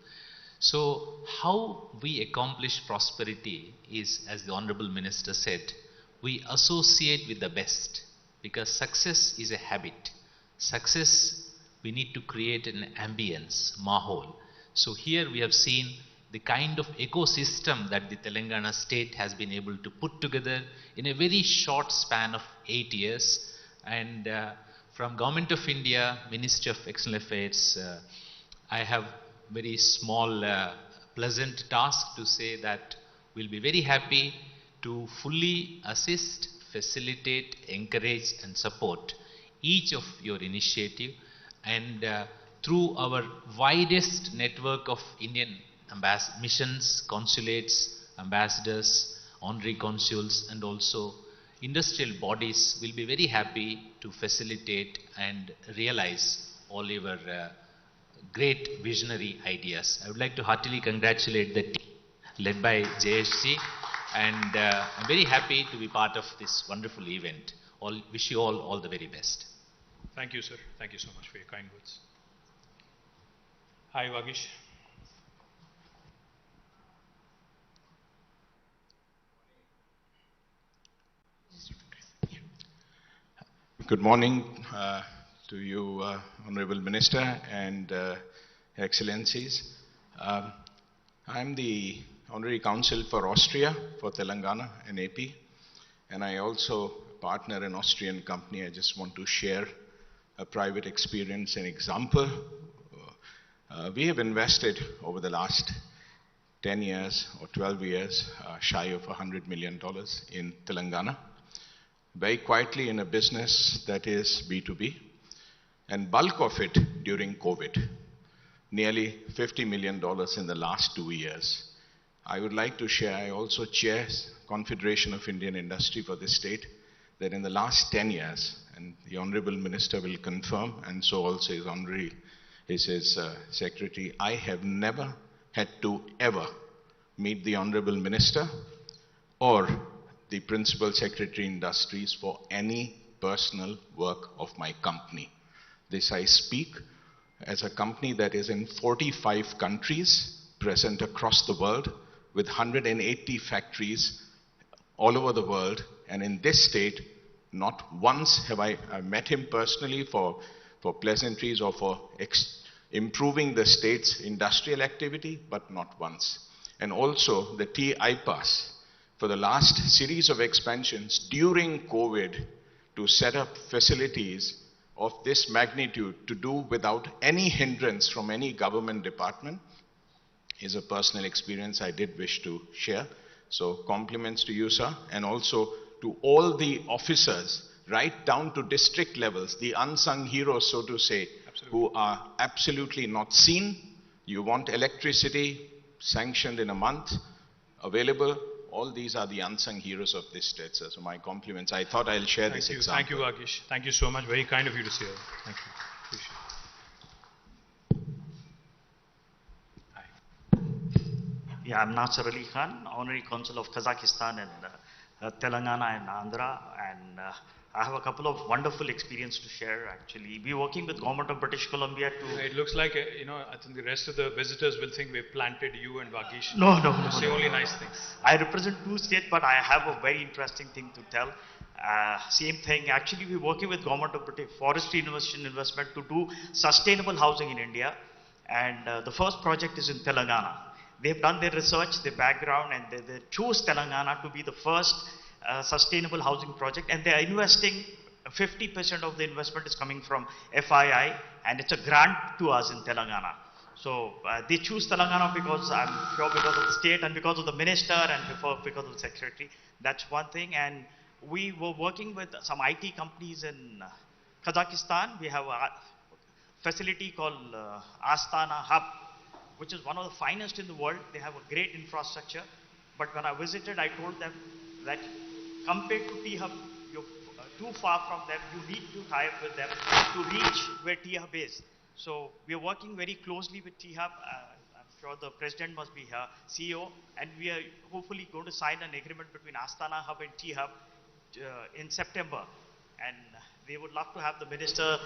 [SPEAKER 5] So how we accomplish prosperity is, as the Honorable Minister said, we associate with the best, because success is a habit. Success, we need to create an ambience, mahol. So here we have seen the kind of ecosystem that the Telangana state has been able to put together in a very short span of 8 years. And from Government of India, Ministry of External Affairs, I have very small, pleasant task to say that we'll be very happy to fully assist, facilitate, encourage and support each of your initiative, and through our widest network of Indian missions, consulates, ambassadors, honorary consuls, and also industrial bodies, will be very happy to facilitate and realize all your great visionary ideas. I would like to heartily congratulate the team led by JSG, and I'm very happy to be part of this wonderful event. Wish you all the very best.
[SPEAKER 4] Thank you, sir. Thank you so much for your kind words. Hi, Vagish.
[SPEAKER 6] Good morning to you, Honorable Minister and Excellencies. I'm the Honorary Counsel for Austria, for Telangana and AP, and I also partner an Austrian company. I just want to share a private experience and example. We have invested over the last 10 years or 12 years, shy of $100 million in Telangana, very quietly in a business that is B2B, and bulk of it during COVID, nearly $50 million in the last 2 years. I would like to share, I also chair Confederation of Indian Industry for this state, that in the last 10 years, and the Honorable Minister will confirm, and so also his Honorary He says, Secretary, I have never had to ever meet the Honorable Minister or the Principal Secretary Industries for any personal work of my company. This I speak as a company that is in 45 countries, present across the world, with 180 factories all over the world, and in this state, not once have I met him personally for pleasantries or for improving the state's industrial activity, but not once. And also the TI-Pass, for the last series of expansions during COVID, to set up facilities of this magnitude to do without any hindrance from any government department is a personal experience I did wish to share. So compliments to you, sir, and also to all the officers, right down to district levels, the unsung heroes, so to say, who are absolutely not seen. You want electricity sanctioned in a month, available. All these are the unsung heroes of this state, sir. So my compliments. I thought I'll share this example.
[SPEAKER 4] Thank you, Vagish. Thank you so much. Very kind of you to say that. Thank you. Appreciate it.
[SPEAKER 7] Yeah, I'm Nasser Ali Khan, Honorary Consul of Kazakhstan and Telangana and Andhra, and I have a couple of wonderful experiences to share. Actually, we're working with Government of British Columbia to.
[SPEAKER 4] It looks like I think the rest of the visitors will think we've planted you and Vagish.
[SPEAKER 7] No.
[SPEAKER 4] Say only nice things.
[SPEAKER 7] I represent two states, but I have a very interesting thing to tell. Same thing. Actually, we're working with Government of British Forestry Investment to do sustainable housing in India, and the first project is in Telangana. They've done their research, their background, and they chose Telangana to be the first sustainable housing project, and they are investing 50% of the investment is coming from FII, and it's a grant to us in Telangana. So they choose Telangana because I'm sure because of the state and because of the minister and because of the secretary. That's one thing. And we were working with some IT companies in Kazakhstan. We have a facility called Astana Hub, which is one of the finest in the world. They have a great infrastructure. But when I visited, I told them that compared to T-Hub, you're too far from them. You need to tie up with them to reach where T-Hub is. So we are working very closely with T-Hub. I'm sure the president must be here, CEO, and we are hopefully going to sign an agreement between Astana Hub and T-Hub in September. And they would love to have the minister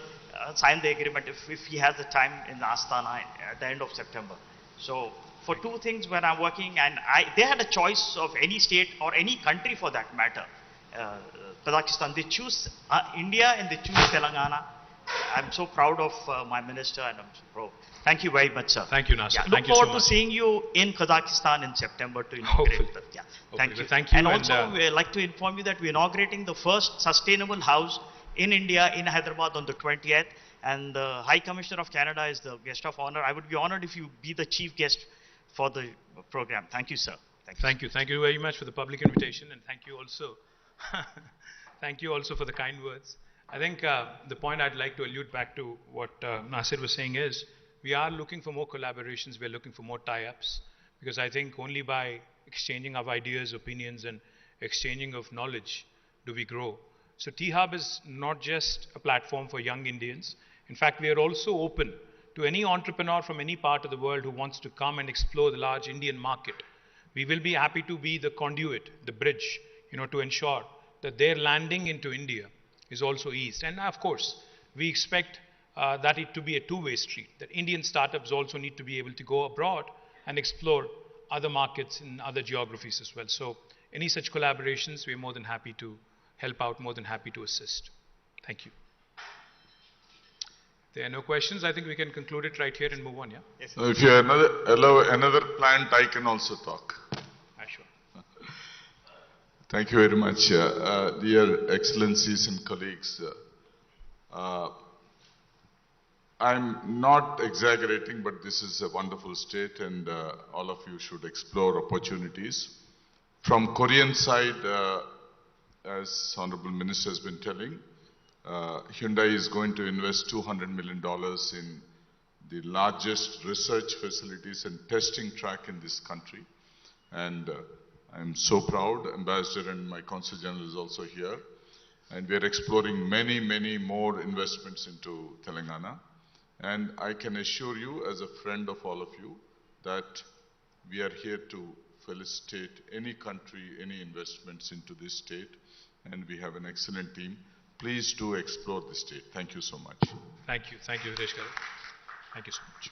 [SPEAKER 7] sign the agreement if he has the time in Astana at the end of September. So for two things when I'm working, and they had a choice of any state or any country for that matter. Kazakhstan, they choose India and they choose Telangana. I'm so proud of my minister, and I'm so proud. Thank you very much, sir.
[SPEAKER 4] Thank you, Nasser.
[SPEAKER 7] Yeah,
[SPEAKER 4] Thank
[SPEAKER 7] look
[SPEAKER 4] you so
[SPEAKER 7] forward
[SPEAKER 4] much.
[SPEAKER 7] to seeing you in Kazakhstan in September to inaugurate.
[SPEAKER 4] Hopefully.
[SPEAKER 7] Yeah.
[SPEAKER 4] Hopefully.
[SPEAKER 7] Thank you.
[SPEAKER 4] Thank you.
[SPEAKER 7] And also, we'd like to inform you that we're inaugurating the first sustainable house in India, in Hyderabad on the 20th. And the High Commissioner of Canada is the guest of honor. I would be honored if you be the chief guest for the program. Thank you, sir.
[SPEAKER 4] Thank you. Thank you very much for the public invitation, and thank you also. Thank you also for the kind words. I think the point I'd like to allude back to what Nasir was saying is, we are looking for more collaborations, we're looking for more tie-ups, because I think only by exchanging of ideas, opinions, and exchanging of knowledge do we grow. So T-Hub is not just a platform for young Indians. In fact, we are also open to any entrepreneur from any part of the world who wants to come and explore the large Indian market. We will be happy to be the conduit, the bridge, to ensure that their landing into India is also eased. And of course, we expect that it to be a two-way street, that Indian startups also need to be able to go abroad and explore other markets in other geographies as well. So any such collaborations, we're more than happy to help out, more than happy to assist. Thank you. If there are no questions, I think we can conclude it right here and move on, yeah? Yes.
[SPEAKER 8] If you allow another plant, I can also talk.
[SPEAKER 4] Sure.
[SPEAKER 8] Thank you very much. Dear Excellencies and colleagues, I'm not exaggerating, but this is a wonderful state, and all of you should explore opportunities. From Korean side, as Honorable Minister has been telling, Hyundai is going to invest $200 million in the largest research facilities and testing track in this country. And I'm so proud. Ambassador and my Consul General is also here. And we're exploring many, many more investments into Telangana. And I can assure you, as a friend of all of you, that we are here to felicitate any country, any investments into this state, and we have an excellent team. Please do explore the state. Thank you so much.
[SPEAKER 4] Thank you, Hitesh Garu. Thank you so much.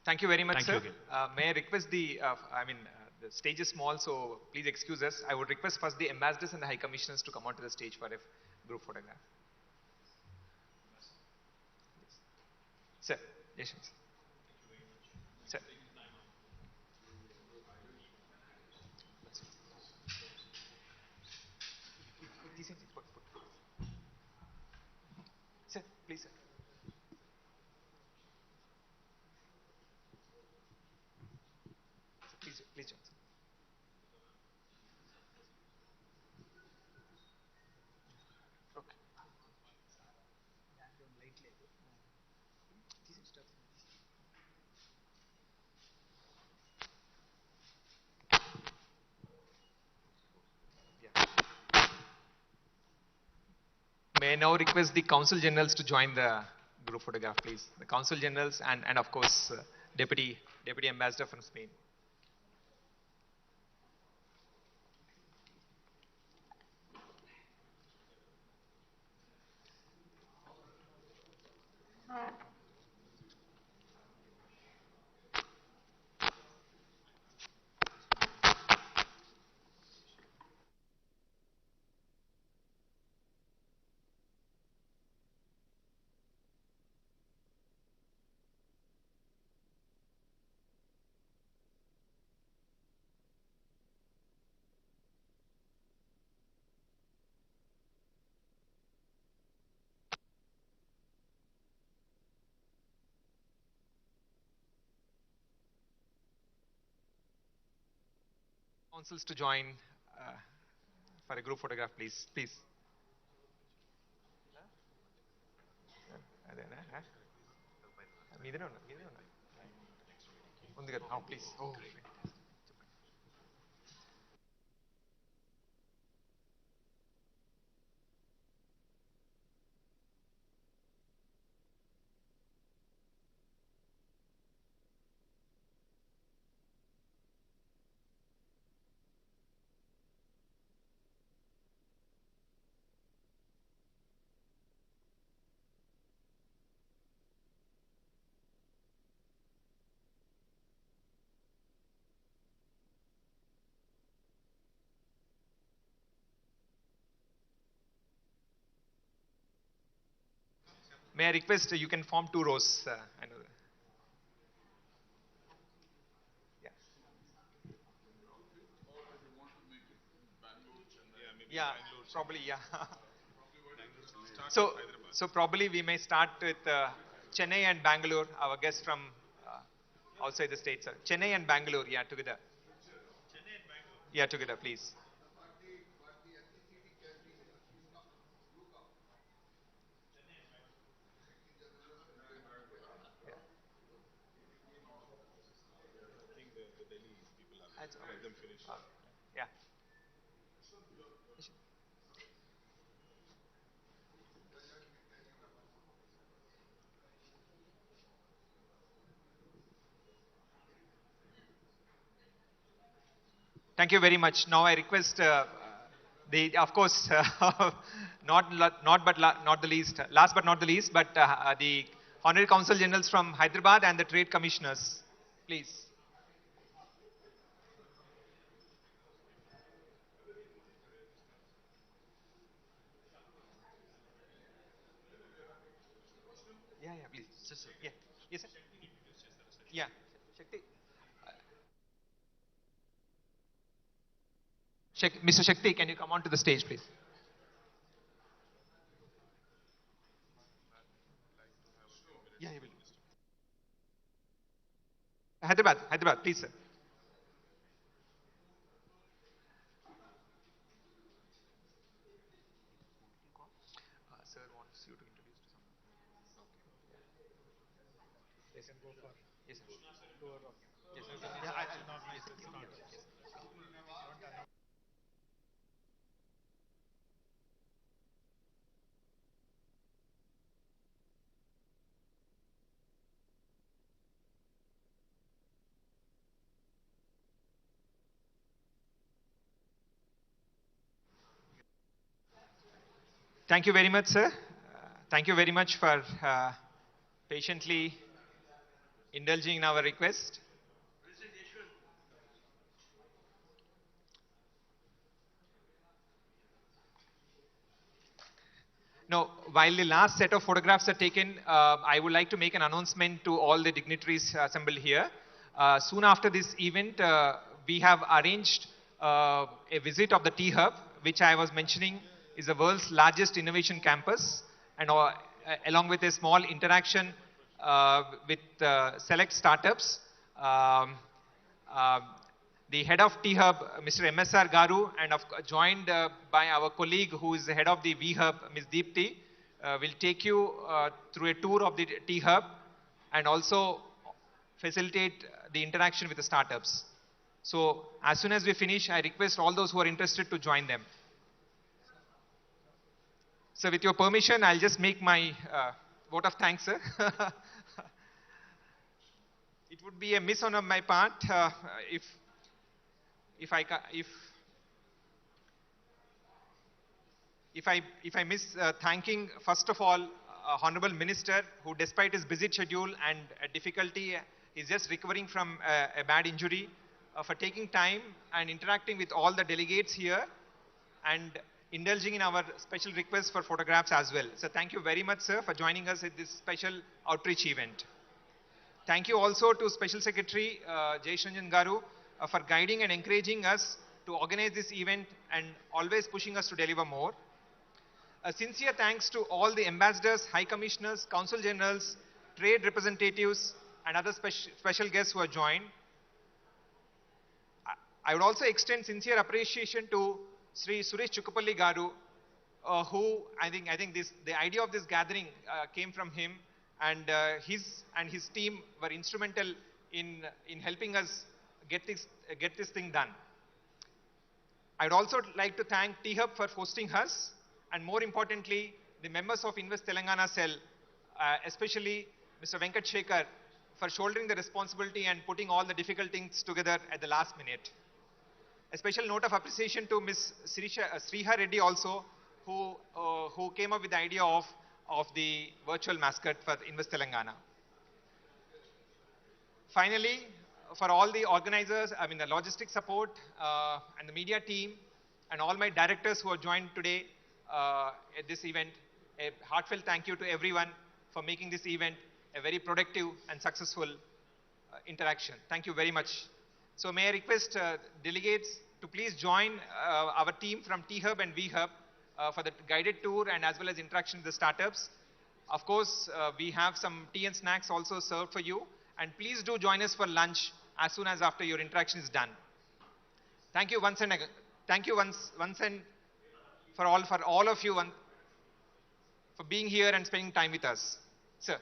[SPEAKER 1] Thank you very much,
[SPEAKER 4] Thank
[SPEAKER 1] sir.
[SPEAKER 4] you again.
[SPEAKER 1] May I request the stage is small, so please excuse us. I would request first the ambassadors and the high commissioners to come onto the stage for a group photograph. Sir, yes, sir. Sir. Sir, please, sir. Please, John. Okay. Yeah. May I now request the Council Generals to join the group photograph, please. The Council Generals and of course, Deputy Ambassador from Spain. Councils to join for a group photograph, please. Please. Please. Oh. May I request you can form two rows? I know that. Yeah. Yeah, probably, yeah. So probably we may start with Chennai and Bangalore, our guests from outside the state, sir. Chennai and Bangalore, yeah, together. Yeah, together, please. Yeah. Thank you very much. Now I request of course, not the least, last but not the least, but the Honorary Consul Generals from Hyderabad and the Trade Commissioners, please. Yeah, please. Yeah. Yes, sir. Yeah. Shakti. Mr. Shakti, can you come on to the stage, please? Yeah, he will. Hyderabad, please, sir. Sir wants you to introduce to someone. Yes, sir. Yes, sir. Yes, sir. Yeah, I'll organize this. Yes. Thank you very much, sir. Thank you very much for patiently indulging in our request. Now, while the last set of photographs are taken, I would like to make an announcement to all the dignitaries assembled here. Soon after this event, we have arranged a visit of the T-Hub, which I was mentioning is the world's largest innovation campus, and along with a small interaction with select startups. Um, the head of T-Hub, Mr. MSR Garu, and joined by our colleague who is the head of the V-Hub, Ms. Deepti, will take you through a tour of the T-Hub and also facilitate the interaction with the startups. So as soon as we finish, I request all those who are interested to join them. So with your permission, I'll just make my vote of thanks, sir. It would be a miss on my part if I miss thanking first of all Honorable Minister, who despite his busy schedule and difficulty is just recovering from a bad injury, for taking time and interacting with all the delegates here and indulging in our special request for photographs as well. So thank you very much, sir, for joining us at this special outreach event. Thank you also to Special Secretary Jay Ranjan Garu for guiding and encouraging us to organize this event and always pushing us to deliver more. A sincere thanks to all the ambassadors, high commissioners, consul generals, trade representatives, and other special guests who have joined. I would also extend sincere appreciation to Sri Suresh Chukkapalli Garu, who I think the idea of this gathering came from him, and his team were instrumental in helping us get this thing done. I would also like to thank T-Hub for hosting us, and more importantly, the members of Invest Telangana Cell, especially Mr. Venkat Shekhar, for shouldering the responsibility and putting all the difficult things together at the last minute. A special note of appreciation to Ms. Sriha Reddy also, who came up with the idea of the virtual mascot for Invest Telangana. Finally, for all the organizers, the logistic support and the media team and all my directors who have joined today at this event, a heartfelt thank you to everyone for making this event a very productive and successful interaction. Thank you very much. So may I request delegates to please join our team from T-Hub and V-Hub for the guided tour and as well as interaction with the startups. Of course, we have some tea and snacks also served for you. And please do join us for lunch as soon as after your interaction is done. Thank you once and again. Thank you once and for all of you for being here and spending time with us. Sir.